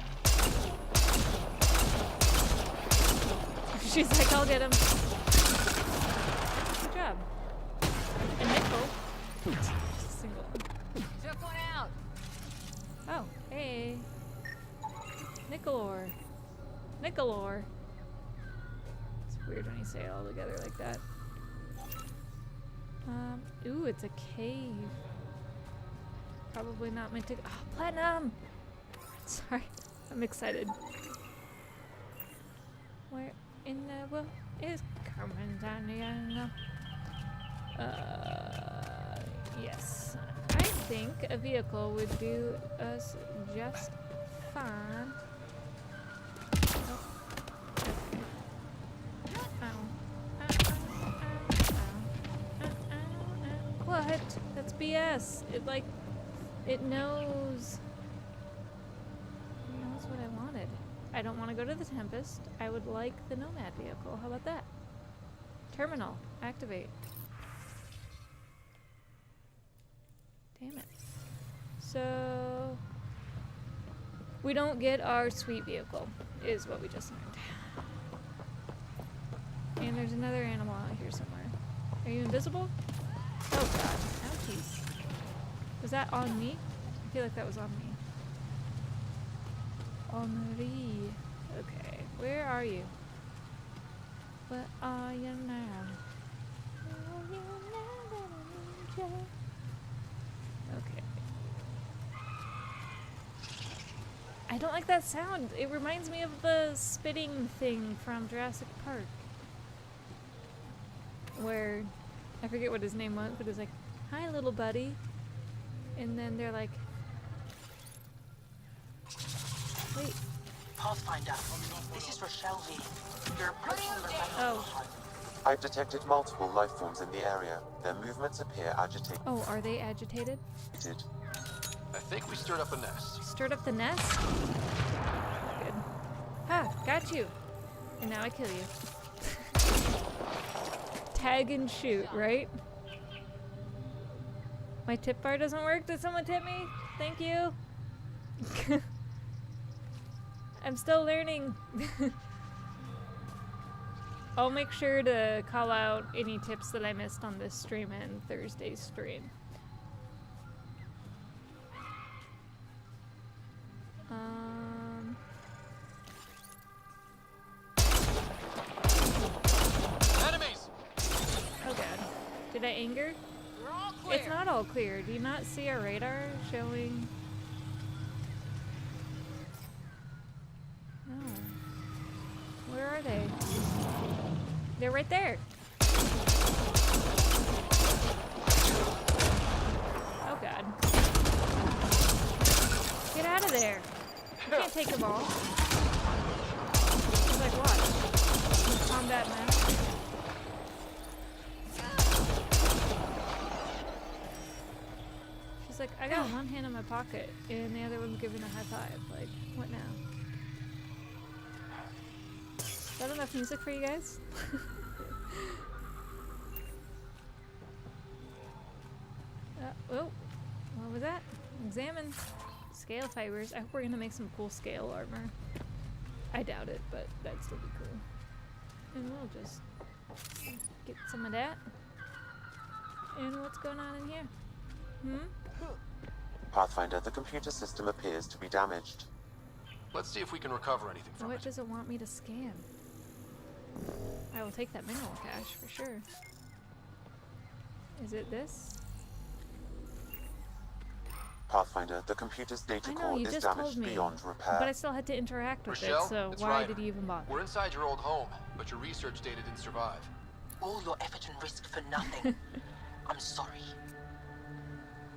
Speaker 2: She's like, I'll get him. Good job. A nickel. Just a single one.
Speaker 12: Took one out.
Speaker 2: Oh, hey. Nickel ore. Nickel ore. It's weird when you say it all together like that. Ooh, it's a cave. Probably not meant to. Oh, platinum! Sorry, I'm excited. Where in the world is Carmen Daniela? Yes. I think a vehicle would do us just fine. Oh. What? That's BS. It like, it knows. It knows what I wanted. I don't want to go to the Tempest. I would like the Nomad vehicle. How about that? Terminal. Activate. Damn it. So we don't get our sweet vehicle, is what we just learned. And there's another animal out here somewhere. Are you invisible? Oh god. Ouchies. Was that on me? I feel like that was on me. Henri. Okay. Where are you? Where are you now? Okay. I don't like that sound. It reminds me of the spitting thing from Jurassic Park. Where, I forget what his name was, but it's like, hi little buddy. And then they're like, wait.
Speaker 6: Pathfinder, this is Rochelle V. You're approaching the
Speaker 2: Oh.
Speaker 15: I've detected multiple life forms in the area. Their movements appear agitated.
Speaker 2: Oh, are they agitated?
Speaker 14: I think we stirred up a nest.
Speaker 2: Stirred up the nest? Good. Ha! Got you! And now I kill you. Tag and shoot, right? My tip bar doesn't work? Did someone tip me? Thank you! I'm still learning. I'll make sure to call out any tips that I missed on this stream and Thursday's stream.
Speaker 14: Enemies!
Speaker 2: Oh god. Did I anger? It's not all clear. Do you not see our radar showing? No. Where are they? They're right there. Oh god. Get out of there. You can't take them all. It's like what? Combat mask. She's like, I got one hand in my pocket and the other one's giving a high five. Like, what now? Is that enough music for you guys? Oh, what was that? Examine scale fibers. I hope we're gonna make some cool scale armor. I doubt it, but that'd still be cool. And we'll just get some of that. And what's going on in here?
Speaker 15: Pathfinder, the computer system appears to be damaged.
Speaker 14: Let's see if we can recover anything from
Speaker 2: What
Speaker 14: it.
Speaker 2: does it want me to scan? I will take that mineral cache for sure. Is it this?
Speaker 15: Pathfinder, the computer's data
Speaker 2: I know,
Speaker 15: core
Speaker 2: you
Speaker 15: is
Speaker 2: just told
Speaker 15: damaged
Speaker 2: me,
Speaker 15: beyond repair.
Speaker 2: but I still had to interact with
Speaker 14: Rochelle,
Speaker 2: it, so
Speaker 14: it's
Speaker 2: why
Speaker 14: Ryder.
Speaker 2: did you even bother?
Speaker 14: We're inside your old home, but your research data didn't survive.
Speaker 10: All your effort and risk for nothing. I'm sorry.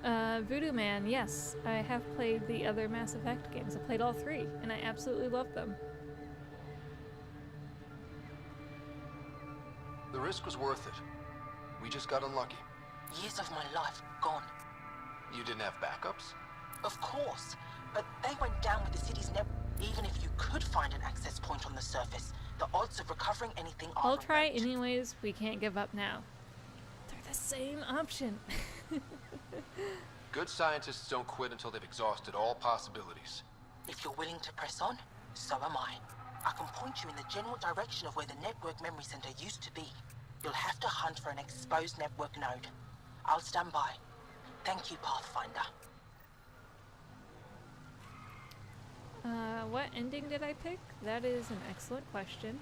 Speaker 2: Voodoo Man, yes. I have played the other Mass Effect games. I played all 3, and I absolutely loved them.
Speaker 14: The risk was worth it. We just got unlucky.
Speaker 10: Years of my life gone.
Speaker 14: You didn't have backups?
Speaker 10: Of course, but they went down with the city's network. Even if you could find an access point on the surface, the odds of recovering anything are
Speaker 2: I'll try anyways. We can't give up now. They're the same option.
Speaker 14: Good scientists don't quit until they've exhausted all possibilities.
Speaker 10: If you're willing to press on, so am I. I can point you in the general direction of where the network memory center used to be. You'll have to hunt for an exposed network node. I'll stand by. Thank you, Pathfinder.
Speaker 2: What ending did I pick? That is an excellent question.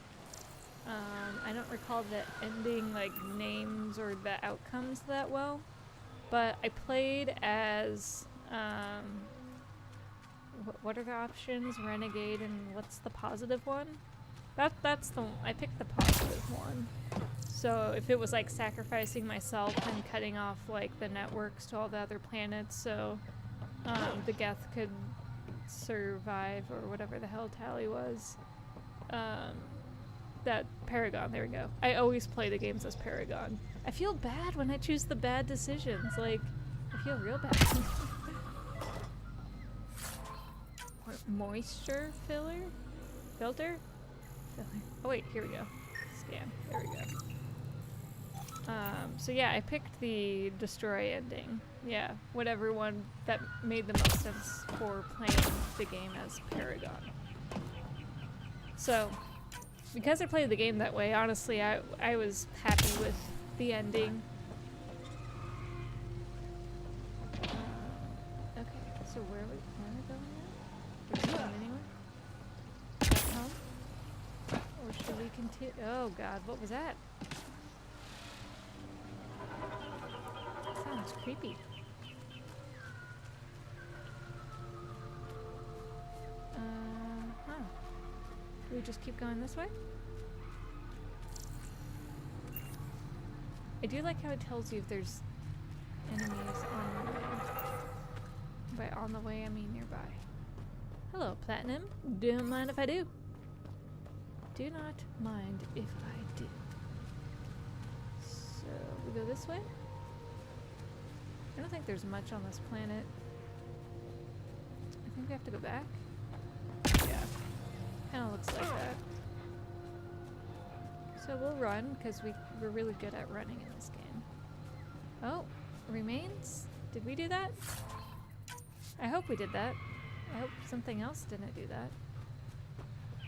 Speaker 2: I don't recall the ending, like, names or the outcomes that well. But I played as, what are the options? Renegade, and what's the positive one? That's the, I picked the positive one. So if it was like sacrificing myself and cutting off like the networks to all the other planets so the Geth could survive, or whatever the hell Tally was. That Paragon, there we go. I always play the games as Paragon. I feel bad when I choose the bad decisions. Like, I feel real bad. Moisture filler? Filter? Oh wait, here we go. Scan. There we go. So yeah, I picked the destroy ending. Yeah, whatever one that made the most sense for playing the game as Paragon. So, because I played the game that way, honestly, I was happy with the ending. Okay, so where are we going now? Do we go anywhere? Back home? Or should we continue? Oh god, what was that? Sounds creepy. Huh. Do we just keep going this way? I do like how it tells you if there's enemies on the way. By on the way, I mean nearby. Hello, Platinum. Don't mind if I do. Do not mind if I do. So, we go this way? I don't think there's much on this planet. I think we have to go back. Yeah. Kinda looks like that. So we'll run, because we're really good at running in this game. Oh, remains? Did we do that? I hope we did that. I hope something else didn't do that.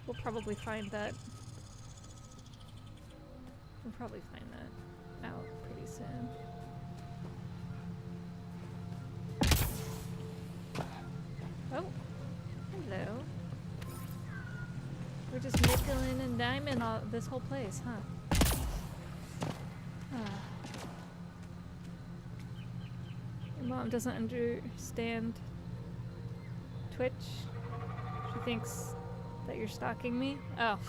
Speaker 2: We'll probably find that. We'll probably find that out pretty soon. Oh, hello. We're just nickeling and diming all this whole place, huh? Your mom doesn't understand Twitch. She thinks that you're stalking me. Oh,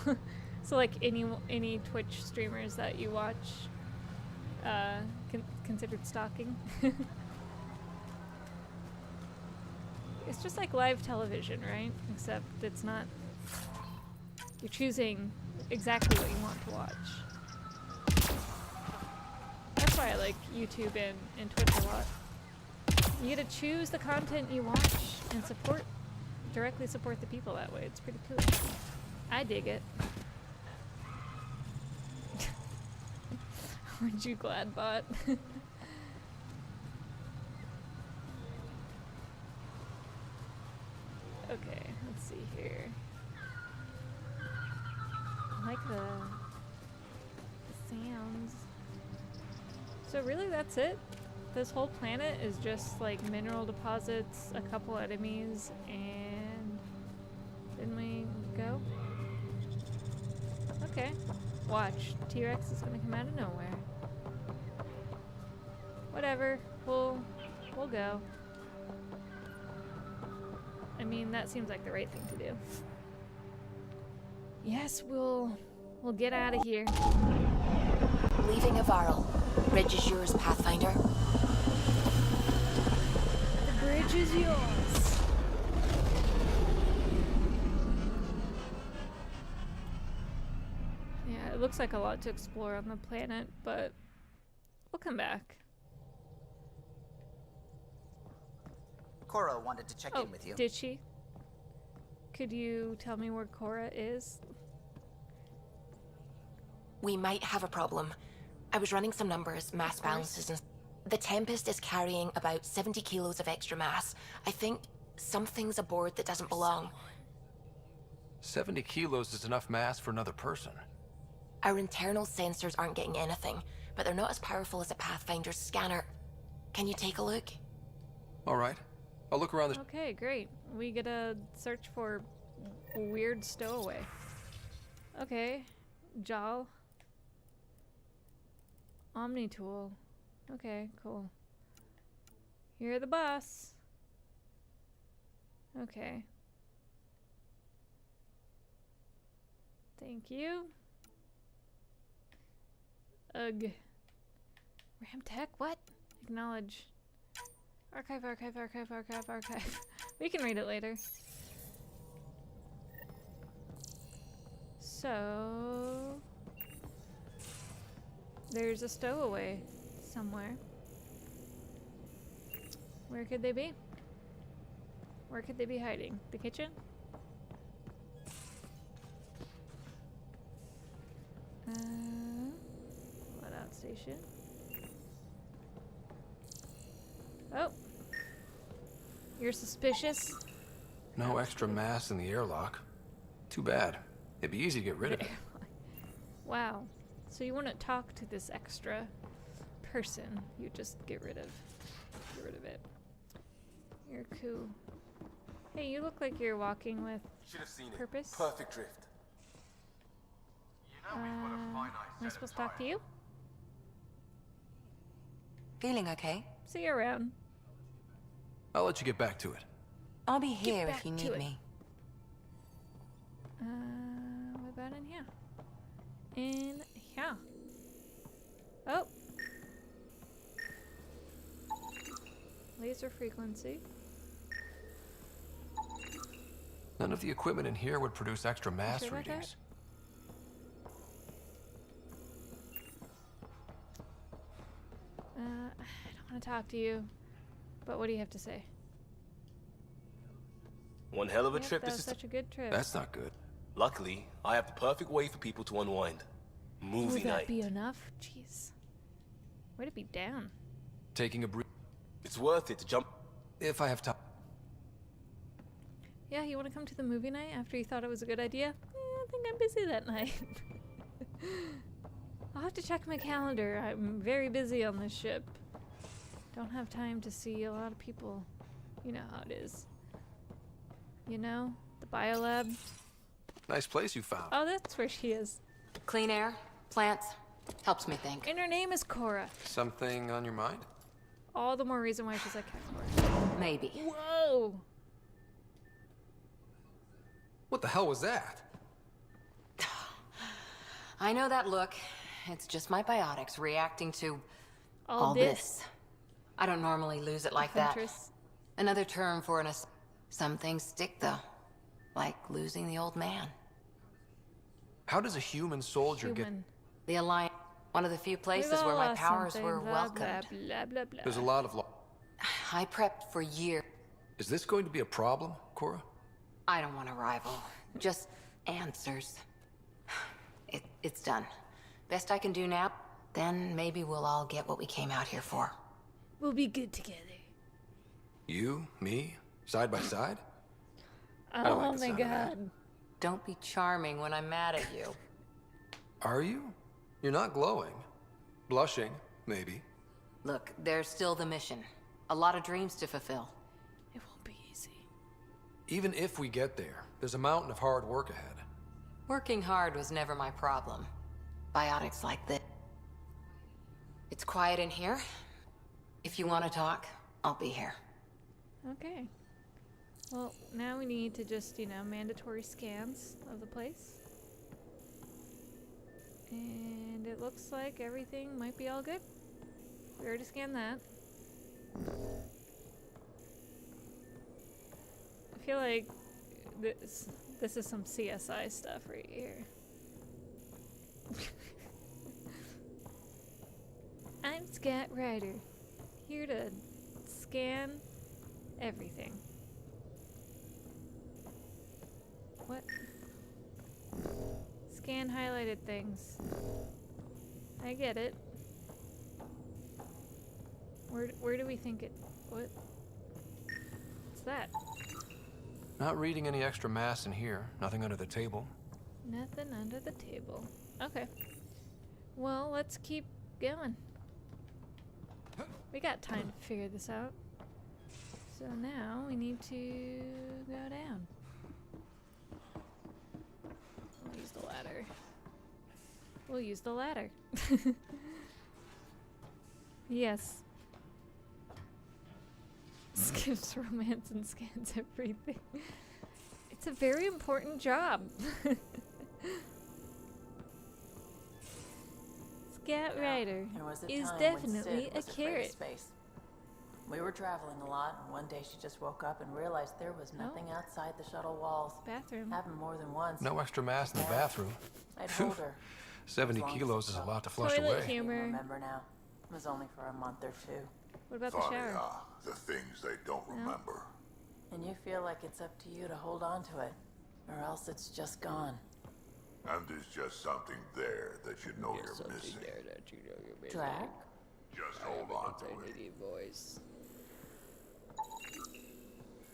Speaker 2: so like any Twitch streamers that you watch, considered stalking. It's just like live television, right? Except it's not. You're choosing exactly what you want to watch. That's why I like YouTube and Twitch a lot. You get to choose the content you watch and directly support the people that way. It's pretty cool. I dig it. Aren't you glad, bot? Okay, let's see here. I like the sounds. So really that's it? This whole planet is just like mineral deposits, a couple enemies, and then we go? Okay. Watch. T-Rex is gonna come out of nowhere. Whatever. We'll go. I mean, that seems like the right thing to do. Yes, we'll get out of here.
Speaker 12: Leaving Avarl. Bridge is yours, Pathfinder.
Speaker 2: The bridge is yours. Yeah, it looks like a lot to explore on the planet, but we'll come back.
Speaker 11: Cora wanted to check in with you.
Speaker 2: Did she? Could you tell me where Cora is?
Speaker 12: We might have a problem. I was running some numbers, mass balances, and the Tempest is carrying about 70 kilos of extra mass. I think something's aboard that doesn't belong.
Speaker 4: 70 kilos is enough mass for another person.
Speaker 12: Our internal sensors aren't getting anything, but they're not as powerful as a Pathfinder's scanner. Can you take a look?
Speaker 4: All right. I'll look around the...
Speaker 2: Okay, great. We get a search for weird stowaway. Okay. Jal. Omni tool. Okay, cool. You're the boss. Okay. Thank you. Ugh. Ram tech? What? Acknowledge. Archive, archive, archive, archive, archive. We can read it later. So... there's a stowaway somewhere. Where could they be? Where could they be hiding? The kitchen? Loadout station. Oh. You're suspicious?
Speaker 4: No extra mass in the airlock. Too bad. It'd be easy to get rid of it.
Speaker 2: Wow. So you wouldn't talk to this extra person. You just get rid of it. You're cool. Hey, you look like you're walking with purpose.
Speaker 8: Perfect drift.
Speaker 2: Am I supposed to talk to you?
Speaker 7: Feeling okay?
Speaker 2: See you around.
Speaker 4: I'll let you get back to it.
Speaker 7: I'll be here if you need me.
Speaker 2: What about in here? In here. Oh. Laser frequency.
Speaker 4: None of the equipment in here would produce extra mass
Speaker 2: Sure about that?
Speaker 4: readings.
Speaker 2: I don't want to talk to you. But what do you have to say?
Speaker 8: One hell of a
Speaker 2: Yep,
Speaker 8: trip
Speaker 2: that
Speaker 8: this
Speaker 2: was
Speaker 8: is.
Speaker 2: such a good trip.
Speaker 4: That's not good.
Speaker 8: Luckily, I have the perfect way for people to unwind. Movie
Speaker 2: Will that
Speaker 8: night.
Speaker 2: be enough? Jeez. Way to be down.
Speaker 4: Taking a breath.
Speaker 8: It's worth it to jump.
Speaker 4: If I have time.
Speaker 2: Yeah, you want to come to the movie night after you thought it was a good idea? I think I'm busy that night. I'll have to check my calendar. I'm very busy on this ship. Don't have time to see a lot of people. You know how it is. You know? The biolab.
Speaker 4: Nice place you found.
Speaker 2: Oh, that's where she is.
Speaker 7: Clean air, plants, helps me think.
Speaker 2: And her name is Cora.
Speaker 4: Something on your mind?
Speaker 2: All the more reason why she's like Cora.
Speaker 7: Maybe.
Speaker 2: Whoa!
Speaker 4: What the hell was that?
Speaker 7: I know that look. It's just my biotics reacting to
Speaker 2: All this.
Speaker 7: I don't normally lose it like that.
Speaker 2: Huntress.
Speaker 7: Another term for an some things stick though. Like losing the old man.
Speaker 4: How does a human soldier
Speaker 2: Human.
Speaker 7: The Alliance, one of the few places
Speaker 2: We've all
Speaker 7: where my
Speaker 2: lost
Speaker 7: powers
Speaker 2: something,
Speaker 7: were
Speaker 2: blah,
Speaker 7: welcomed.
Speaker 2: Blah, blah, blah, blah.
Speaker 4: There's a lot of
Speaker 7: I prepped for years.
Speaker 4: Is this going to be a problem, Cora?
Speaker 7: I don't want a rival. Just answers. It's done. Best I can do now, then maybe we'll all get what we came out here for.
Speaker 2: We'll be good together.
Speaker 4: You, me, side by side?
Speaker 2: Oh
Speaker 4: like the
Speaker 2: my
Speaker 4: sound of that.
Speaker 2: god.
Speaker 7: Don't be charming when I'm mad at you.
Speaker 4: Are you? You're not glowing. Blushing, maybe.
Speaker 7: Look, there's still the mission. A lot of dreams to fulfill.
Speaker 2: It won't be easy.
Speaker 4: Even if we get there, there's a mountain of hard work ahead.
Speaker 7: Working hard was never my problem. Biotics like this. It's quiet in here. If you want to talk, I'll be here.
Speaker 2: Okay. Well, now we need to just, mandatory scans of the place. And it looks like everything might be all good. We already scanned that. I feel like this is some CSI stuff right here. I'm Scat Ryder, here to scan everything. What? Scan highlighted things. I get it. Where do we think it? What? What's that?
Speaker 4: Not reading any extra mass in here. Nothing under the table.
Speaker 2: Nothing under the table. Okay. Well, let's keep going. We got time to figure this out. So now we need to go down. We'll use the ladder. We'll use the ladder. Yes. Skips romance and scans everything. It's a very important job. Scat Ryder is definitely a carrot.
Speaker 10: We were traveling a lot, and one day she just woke up and realized there was nothing outside the shuttle walls.
Speaker 2: Bathroom.
Speaker 10: Happened more than once.
Speaker 4: No extra mass in the bathroom.
Speaker 10: I'd hold her.
Speaker 4: 70 kilos is a lot to flush
Speaker 2: Toilet
Speaker 4: away.
Speaker 2: humor.
Speaker 10: I remember now. It was only for a month or two.
Speaker 2: What about the
Speaker 9: Funny,
Speaker 2: shower?
Speaker 9: the things they don't remember.
Speaker 10: And you feel like it's up to you to hold on to it, or else it's just gone.
Speaker 9: And there's just something there that you know you're missing.
Speaker 10: Drac?
Speaker 9: Just hold on to it.
Speaker 2: Voice.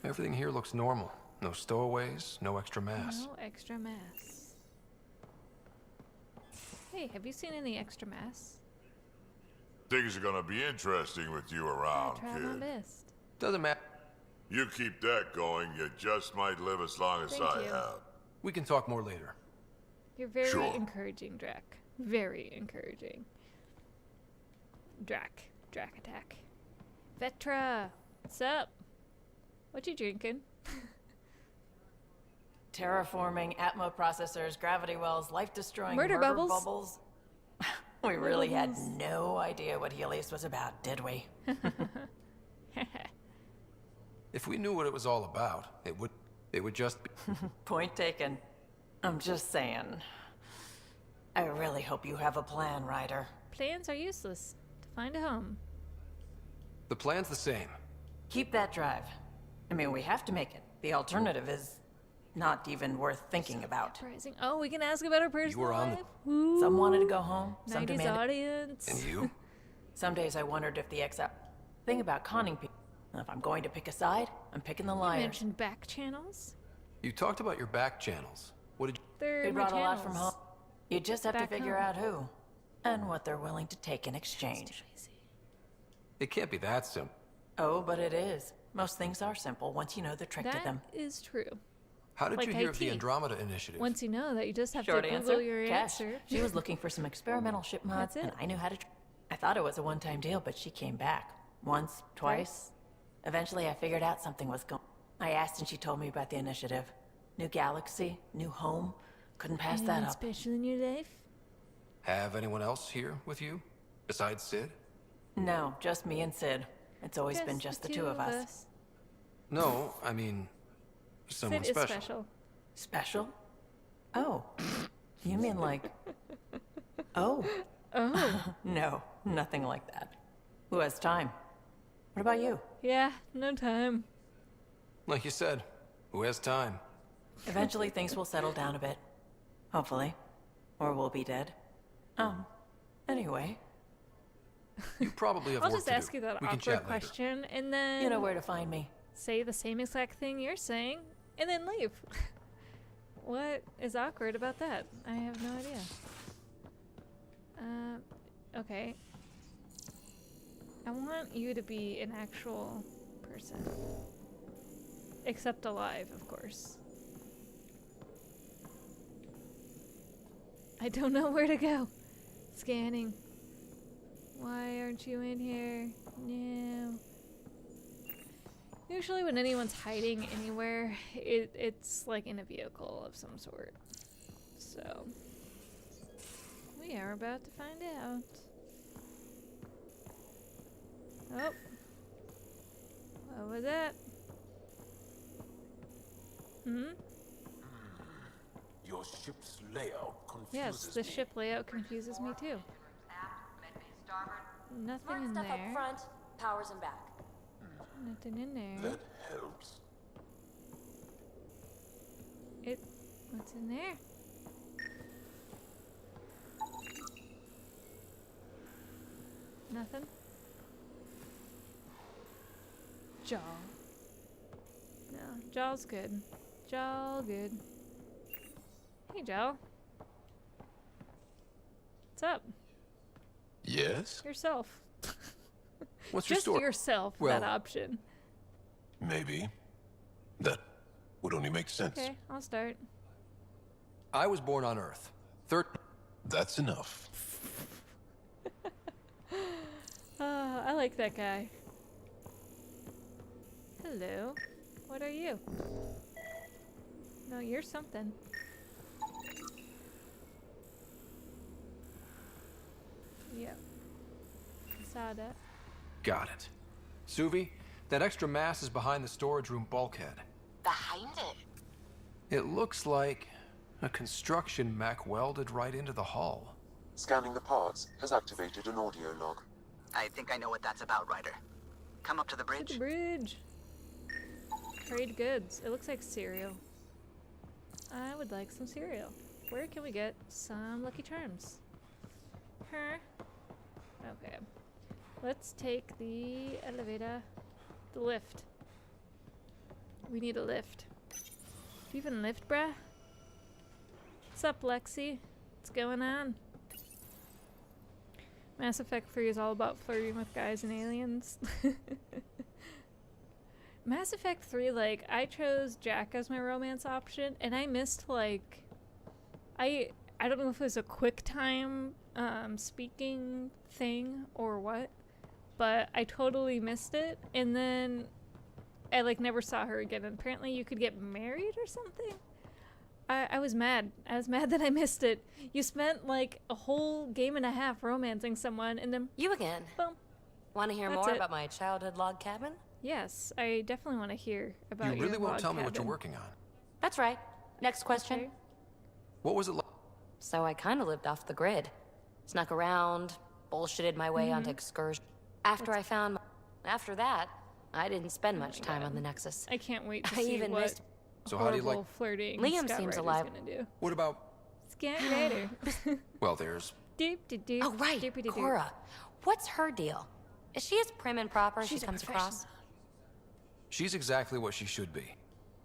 Speaker 4: Everything here looks normal. No stowaways, no extra mass.
Speaker 2: No extra mass. Hey, have you seen any extra mass?
Speaker 9: Things are gonna be interesting with you around,
Speaker 2: Try my
Speaker 9: kid.
Speaker 2: best.
Speaker 4: Doesn't matter.
Speaker 9: You keep that going, you just might live as long as
Speaker 2: Thank
Speaker 9: I
Speaker 2: you.
Speaker 9: have.
Speaker 4: We can talk more later.
Speaker 2: You're very
Speaker 9: Sure.
Speaker 2: encouraging, Drac. Very encouraging. Drac attack. Vetra, what's up? What you drinking?
Speaker 10: Terraforming, Atmo processors, gravity wells, life-destroying
Speaker 2: Murder bubbles.
Speaker 10: We really had no idea what Helios was about, did we?
Speaker 4: If we knew what it was all about, it would just be...
Speaker 10: Point taken. I'm just saying. I really hope you have a plan, Ryder.
Speaker 2: Plans are useless. To find a home.
Speaker 4: The plan's the same.
Speaker 10: Keep that drive. I mean, we have to make it. The alternative is not even worth thinking about.
Speaker 2: Surprising. Oh, we can ask about our personal
Speaker 4: were on the-
Speaker 2: life. Ooh.
Speaker 10: Some wanted to go home, some
Speaker 2: 90s
Speaker 10: demanded...
Speaker 2: audience.
Speaker 4: And you?
Speaker 10: Some days I wondered if the thing about conning people. If I'm going to pick a side, I'm picking the
Speaker 2: You
Speaker 10: liars.
Speaker 2: mentioned back channels.
Speaker 4: You talked about your back channels. What did you...
Speaker 2: They're
Speaker 10: We
Speaker 2: my
Speaker 10: brought a lot
Speaker 2: channels.
Speaker 10: from home. You just have to
Speaker 2: Back
Speaker 10: figure
Speaker 2: home.
Speaker 10: out who. And what they're willing to take in exchange.
Speaker 4: It can't be that simple.
Speaker 10: Oh, but it is. Most things are simple once you know the trick to
Speaker 2: That
Speaker 10: them.
Speaker 2: is true.
Speaker 4: How did
Speaker 2: Like
Speaker 4: you hear of the
Speaker 2: IT.
Speaker 4: Andromeda initiative?
Speaker 2: Once you know that, you just have
Speaker 10: Short
Speaker 2: to
Speaker 10: answer,
Speaker 2: Google your
Speaker 10: cash.
Speaker 2: answer.
Speaker 10: She was looking for some experimental ship mods,
Speaker 2: That's it.
Speaker 10: and I knew how to... I thought it was a one-time deal, but she came back. Once, twice. Eventually, I figured out something was going... I asked and she told me about the initiative. New galaxy, new home. Couldn't pass that
Speaker 2: Anything
Speaker 10: up.
Speaker 2: special in your life?
Speaker 4: Have anyone else here with you? Besides Sid?
Speaker 10: No, just me and Sid. It's always been just the two of us.
Speaker 4: No, I mean... someone
Speaker 2: Sid is
Speaker 4: special.
Speaker 2: special.
Speaker 10: Special? Oh. You mean like... Oh.
Speaker 2: Oh.
Speaker 10: No, nothing like that. Who has time? What about you?
Speaker 2: Yeah, no time.
Speaker 4: Like you said, who has time?
Speaker 10: Eventually things will settle down a bit. Hopefully. Or we'll be dead. Anyway.
Speaker 4: You probably have
Speaker 2: I'll
Speaker 4: work
Speaker 2: just
Speaker 4: to
Speaker 2: ask
Speaker 4: do.
Speaker 2: you that
Speaker 4: We can
Speaker 2: awkward
Speaker 4: chat later.
Speaker 2: question and then
Speaker 10: You know where to find me.
Speaker 2: say the same exact thing you're saying and then leave. What is awkward about that? I have no idea. Okay. I want you to be an actual person. Except alive, of course. I don't know where to go. Scanning. Why aren't you in here? No. Usually when anyone's hiding anywhere, it's like in a vehicle of some sort. So, we are about to find out. Oh. What was that? Hmm?
Speaker 1: Your ship's layout confuses
Speaker 2: Yes, the
Speaker 1: me.
Speaker 2: ship layout confuses me too. Nothing
Speaker 5: Smart
Speaker 2: in
Speaker 5: stuff
Speaker 2: there.
Speaker 5: up front, powers in back.
Speaker 2: Nothing in there.
Speaker 1: That helps.
Speaker 2: What's in there? Nothing. Jaw. No, Jaw's good. Jaw good. Hey, Jaw. What's up?
Speaker 1: Yes?
Speaker 2: Yourself.
Speaker 1: What's your
Speaker 2: Just
Speaker 1: story?
Speaker 2: yourself,
Speaker 1: Well,
Speaker 2: that option.
Speaker 1: Maybe. That would only make sense.
Speaker 2: Okay, I'll start.
Speaker 4: I was born on Earth.
Speaker 1: That's enough.
Speaker 2: I like that guy. Hello. What are you? No, you're something. Yep. Saw that.
Speaker 4: Got it. Suvi, that extra mass is behind the storage room bulkhead.
Speaker 12: Behind it?
Speaker 4: It looks like a construction mech welded right into the hull.
Speaker 15: Scanning the parts has activated an audio log.
Speaker 11: I think I know what that's about, Ryder. Come up to the bridge.
Speaker 2: To the bridge. Trade goods. It looks like cereal. I would like some cereal. Where can we get some Lucky Charms? Huh? Okay. Let's take the elevator. The lift. We need a lift. Do you even lift, bruh? What's up, Lexi? What's going on? Mass Effect 3 is all about flirting with guys and aliens. Mass Effect 3, like, I chose Jack as my romance option, and I missed, like, I don't know if it was a quick time speaking thing or what, but I totally missed it, and then I, like, never saw her again, and apparently you could get married or something? I was mad. I was mad that I missed it. You spent, like, a whole game and a half romancing someone, and then...
Speaker 5: You again.
Speaker 2: Boom.
Speaker 5: Want to hear
Speaker 2: That's
Speaker 5: more
Speaker 2: it.
Speaker 5: about my childhood log cabin?
Speaker 2: Yes, I definitely want to hear about
Speaker 4: You
Speaker 2: your
Speaker 4: really won't
Speaker 2: log
Speaker 4: tell me what you're
Speaker 2: cabin.
Speaker 4: working on.
Speaker 5: That's right. Next question.
Speaker 2: Okay.
Speaker 4: What was it like?
Speaker 5: So I kind of lived off the grid. Snuck around, bullshitted my way onto excursions. After that, I didn't spend much time on the Nexus.
Speaker 2: I can't wait to
Speaker 5: I
Speaker 2: see
Speaker 5: even
Speaker 2: what
Speaker 5: missed.
Speaker 4: So how do you like...
Speaker 2: horrible flirting
Speaker 5: Liam
Speaker 2: Scott
Speaker 5: seems
Speaker 2: Ryder's
Speaker 5: alive.
Speaker 2: gonna do.
Speaker 4: What about...
Speaker 2: Scott Ryder.
Speaker 4: Well, there's...
Speaker 2: Doop, doop, doop,
Speaker 5: Oh, right.
Speaker 2: doop, doop, doop.
Speaker 5: Cora. What's her deal? Is she as prim and proper as she
Speaker 2: She's a
Speaker 5: comes across?
Speaker 4: She's exactly what she should be.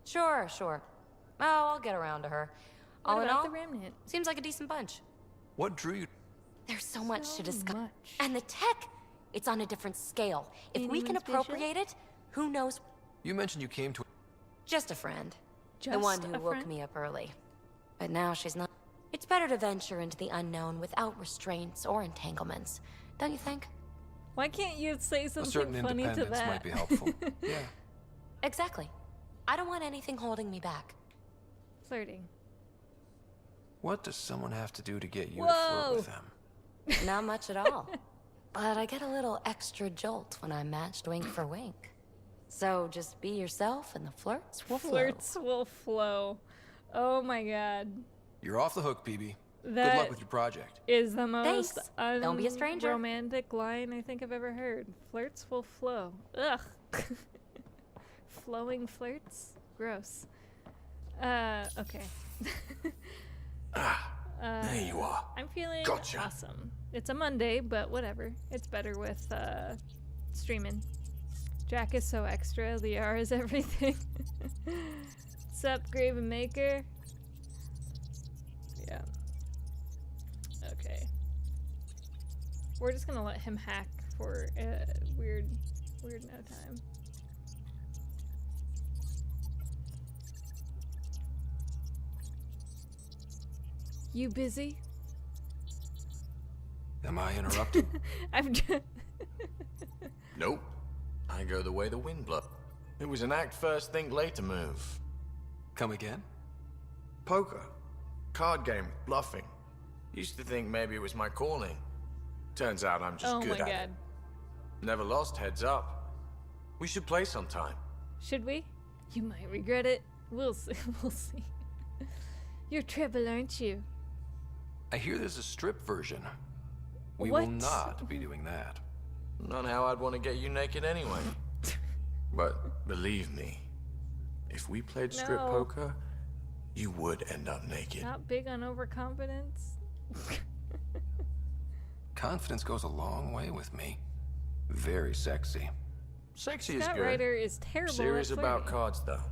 Speaker 5: Sure. Oh, I'll get around to her.
Speaker 2: What
Speaker 5: All in
Speaker 2: about
Speaker 5: all,
Speaker 2: the remnant?
Speaker 5: seems like a decent bunch.
Speaker 4: What drew you...
Speaker 5: There's so much
Speaker 2: So
Speaker 5: to discuss.
Speaker 2: much.
Speaker 5: And the tech, it's on a different scale. If we can
Speaker 2: Anyone's
Speaker 5: appropriate it, who knows?
Speaker 4: You mentioned you came to...
Speaker 5: Just a friend. The
Speaker 2: Just
Speaker 5: one who
Speaker 2: a
Speaker 5: woke
Speaker 2: friend?
Speaker 5: me up early. But now she's not. It's better to venture into the unknown without restraints or entanglements, don't you think?
Speaker 2: Why can't you say
Speaker 4: A
Speaker 2: something
Speaker 4: certain
Speaker 2: funny to
Speaker 4: independence
Speaker 2: that?
Speaker 4: might be helpful. Yeah.
Speaker 5: Exactly. I don't want anything holding me back.
Speaker 2: Flirting.
Speaker 4: What does someone have to do to get you to
Speaker 2: Whoa.
Speaker 4: flirt with them?
Speaker 5: Not much at all. But I get a little extra jolt when I'm matched wink for wink. So just be yourself and the flirts will
Speaker 2: Flirts will flow. Oh my god.
Speaker 4: You're off the hook, PB. Good
Speaker 2: That
Speaker 4: luck with your project.
Speaker 2: is the most
Speaker 5: Thanks. Don't be a stranger.
Speaker 2: romantic line I think I've ever heard. Flirts will flow. Ugh. Flowing flirts? Gross. Okay.
Speaker 4: There you are.
Speaker 2: I'm feeling
Speaker 4: Gotcha.
Speaker 2: awesome. It's a Monday, but whatever. It's better with streaming. Jack is so extra. Liara is everything. What's up, Graven Maker? Yeah. Okay. We're just gonna let him hack for weird no time. You busy?
Speaker 4: Am I interrupting?
Speaker 2: I'm just
Speaker 13: Nope. I go the way the wind blows. It was an act first, think later move.
Speaker 4: Come again?
Speaker 13: Poker. Card game, bluffing. Used to think maybe it was my calling. Turns out I'm just good at it. Never lost, heads up. We should play sometime.
Speaker 2: Should we? You might regret it. We'll see. We'll see. You're Treble, aren't you?
Speaker 4: I hear there's a strip version. We
Speaker 2: What?
Speaker 4: will not be doing that.
Speaker 13: Not how I'd want to get you naked anyway. But believe me, if we played strip
Speaker 2: No.
Speaker 13: poker, you would end up naked.
Speaker 2: Not big on overconfidence.
Speaker 4: Confidence goes a long way with me. Very sexy.
Speaker 13: Sexy is
Speaker 2: Scott
Speaker 13: good.
Speaker 2: Ryder is terrible
Speaker 13: Serious
Speaker 2: at
Speaker 13: about
Speaker 2: flirting.
Speaker 13: cards, though.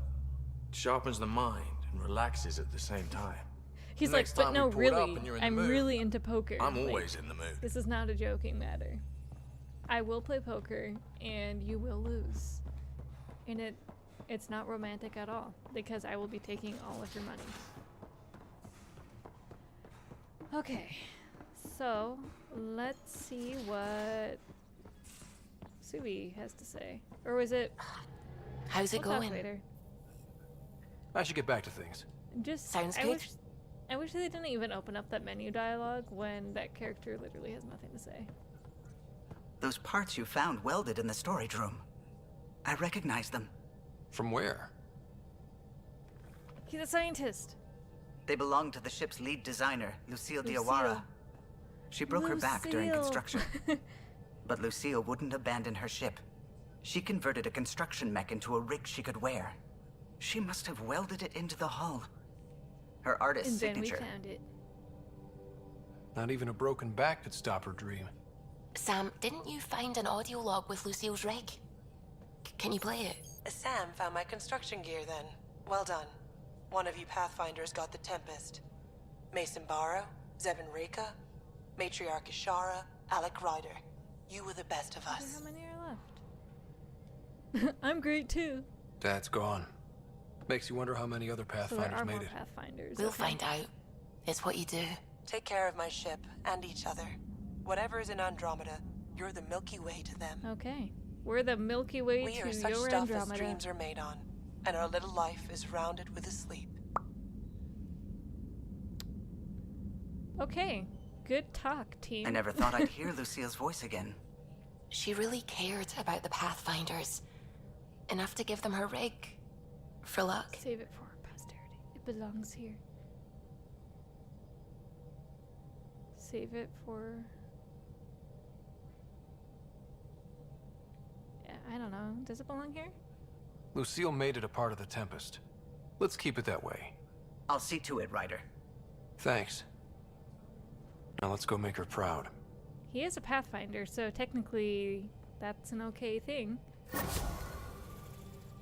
Speaker 13: Sharpens the mind and relaxes at the same time.
Speaker 2: He's
Speaker 13: The
Speaker 2: like,
Speaker 13: next
Speaker 2: but
Speaker 13: time
Speaker 2: no,
Speaker 13: we pull it up
Speaker 2: really,
Speaker 13: and you're in the
Speaker 2: I'm
Speaker 13: mood,
Speaker 2: really into poker.
Speaker 13: I'm
Speaker 2: Like,
Speaker 13: always in the mood.
Speaker 2: This is not a joking matter. I will play poker, and you will lose. And it's not romantic at all, because I will be taking all of your money. Okay, so let's see what Sui has to say. Or was it?
Speaker 12: How's it
Speaker 2: We'll talk
Speaker 12: going?
Speaker 2: later.
Speaker 4: I should get back to things.
Speaker 2: Just
Speaker 12: Sounds
Speaker 2: I
Speaker 12: good.
Speaker 2: wish they didn't even open up that menu dialogue when that character literally has nothing to say.
Speaker 11: Those parts you found welded in the storage room. I recognize them.
Speaker 4: From where?
Speaker 2: He's a scientist.
Speaker 11: They belong to the ship's lead designer, Lucille
Speaker 2: Lucille.
Speaker 11: Diawara. She broke her back during
Speaker 2: Lucille.
Speaker 11: construction. But Lucille wouldn't abandon her ship. She converted a construction mech into a rig she could wear. She must have welded it into the hull. Her artist's
Speaker 2: And then
Speaker 11: signature.
Speaker 2: we found it.
Speaker 4: Not even a broken back could stop her dream.
Speaker 12: Sam, didn't you find an audio log with Lucille's rig? Can you play it?
Speaker 6: Sam found my construction gear then. Well done. One of you Pathfinders got the Tempest. Mason Barrow, Zevin Reka, Matriarch Ishara, Alec Ryder. You were the best of
Speaker 2: I wonder
Speaker 6: us.
Speaker 2: how many are left? I'm great too.
Speaker 4: That's gone. Makes you wonder how many other
Speaker 2: So there
Speaker 4: Pathfinders
Speaker 2: are
Speaker 4: made
Speaker 2: more
Speaker 4: it.
Speaker 2: Pathfinders.
Speaker 12: We'll
Speaker 2: okay.
Speaker 12: find out. It's what you do.
Speaker 6: Take care of my ship and each other. Whatever is in Andromeda, you're the Milky Way to them.
Speaker 2: Okay. We're the Milky Way
Speaker 6: We
Speaker 2: to
Speaker 6: are such
Speaker 2: your
Speaker 6: stuff as
Speaker 2: Andromeda.
Speaker 6: dreams are made on, and our little life is rounded with a sleep.
Speaker 2: Okay. Good talk, team.
Speaker 11: I never thought I'd hear Lucille's voice again.
Speaker 12: She really cared about the Pathfinders. Enough to give them her rig. For luck.
Speaker 2: Save it for posterity. It belongs here. Save it for... I don't know. Does it belong here?
Speaker 4: Lucille made it a part of the Tempest. Let's keep it that way.
Speaker 11: I'll see to it, Ryder.
Speaker 4: Thanks. Now let's go make her proud.
Speaker 2: He is a Pathfinder, so technically that's an okay thing.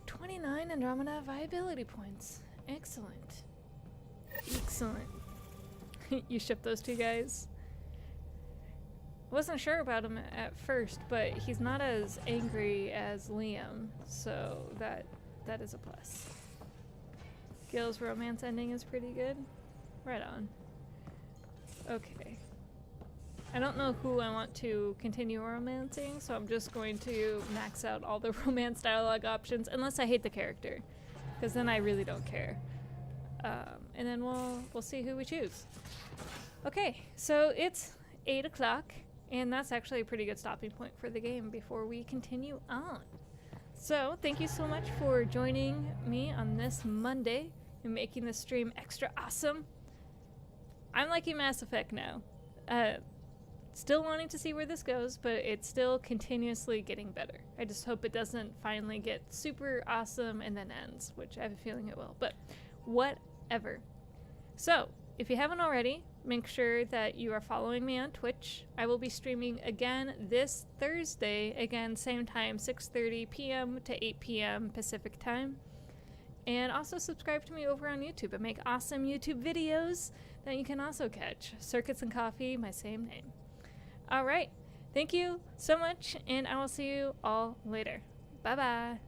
Speaker 2: 29 Andromeda viability points. Excellent. Excellent. You ship those two guys? Wasn't sure about him at first, but he's not as angry as Liam, so that is a plus. Gil's romance ending is pretty good. Right on. Okay. I don't know who I want to continue romancing, so I'm just going to max out all the romance dialogue options, unless I hate the character, because then I really don't care. And then we'll see who we choose. Okay, so it's 8 o'clock, and that's actually a pretty good stopping point for the game before we continue on. So thank you so much for joining me on this Monday and making this stream extra awesome. I'm liking Mass Effect now. Still wanting to see where this goes, but it's still continuously getting better. I just hope it doesn't finally get super awesome and then ends, which I have a feeling it will, but whatever. So, if you haven't already, make sure that you are following me on Twitch. I will be streaming again this Thursday, again, same time, 6:30 p.m. to 8 p.m. Pacific time. And also subscribe to me over on YouTube. I make awesome YouTube videos that you can also catch. Circuits and Coffee, my same name. All right. Thank you so much, and I will see you all later. Bye-bye.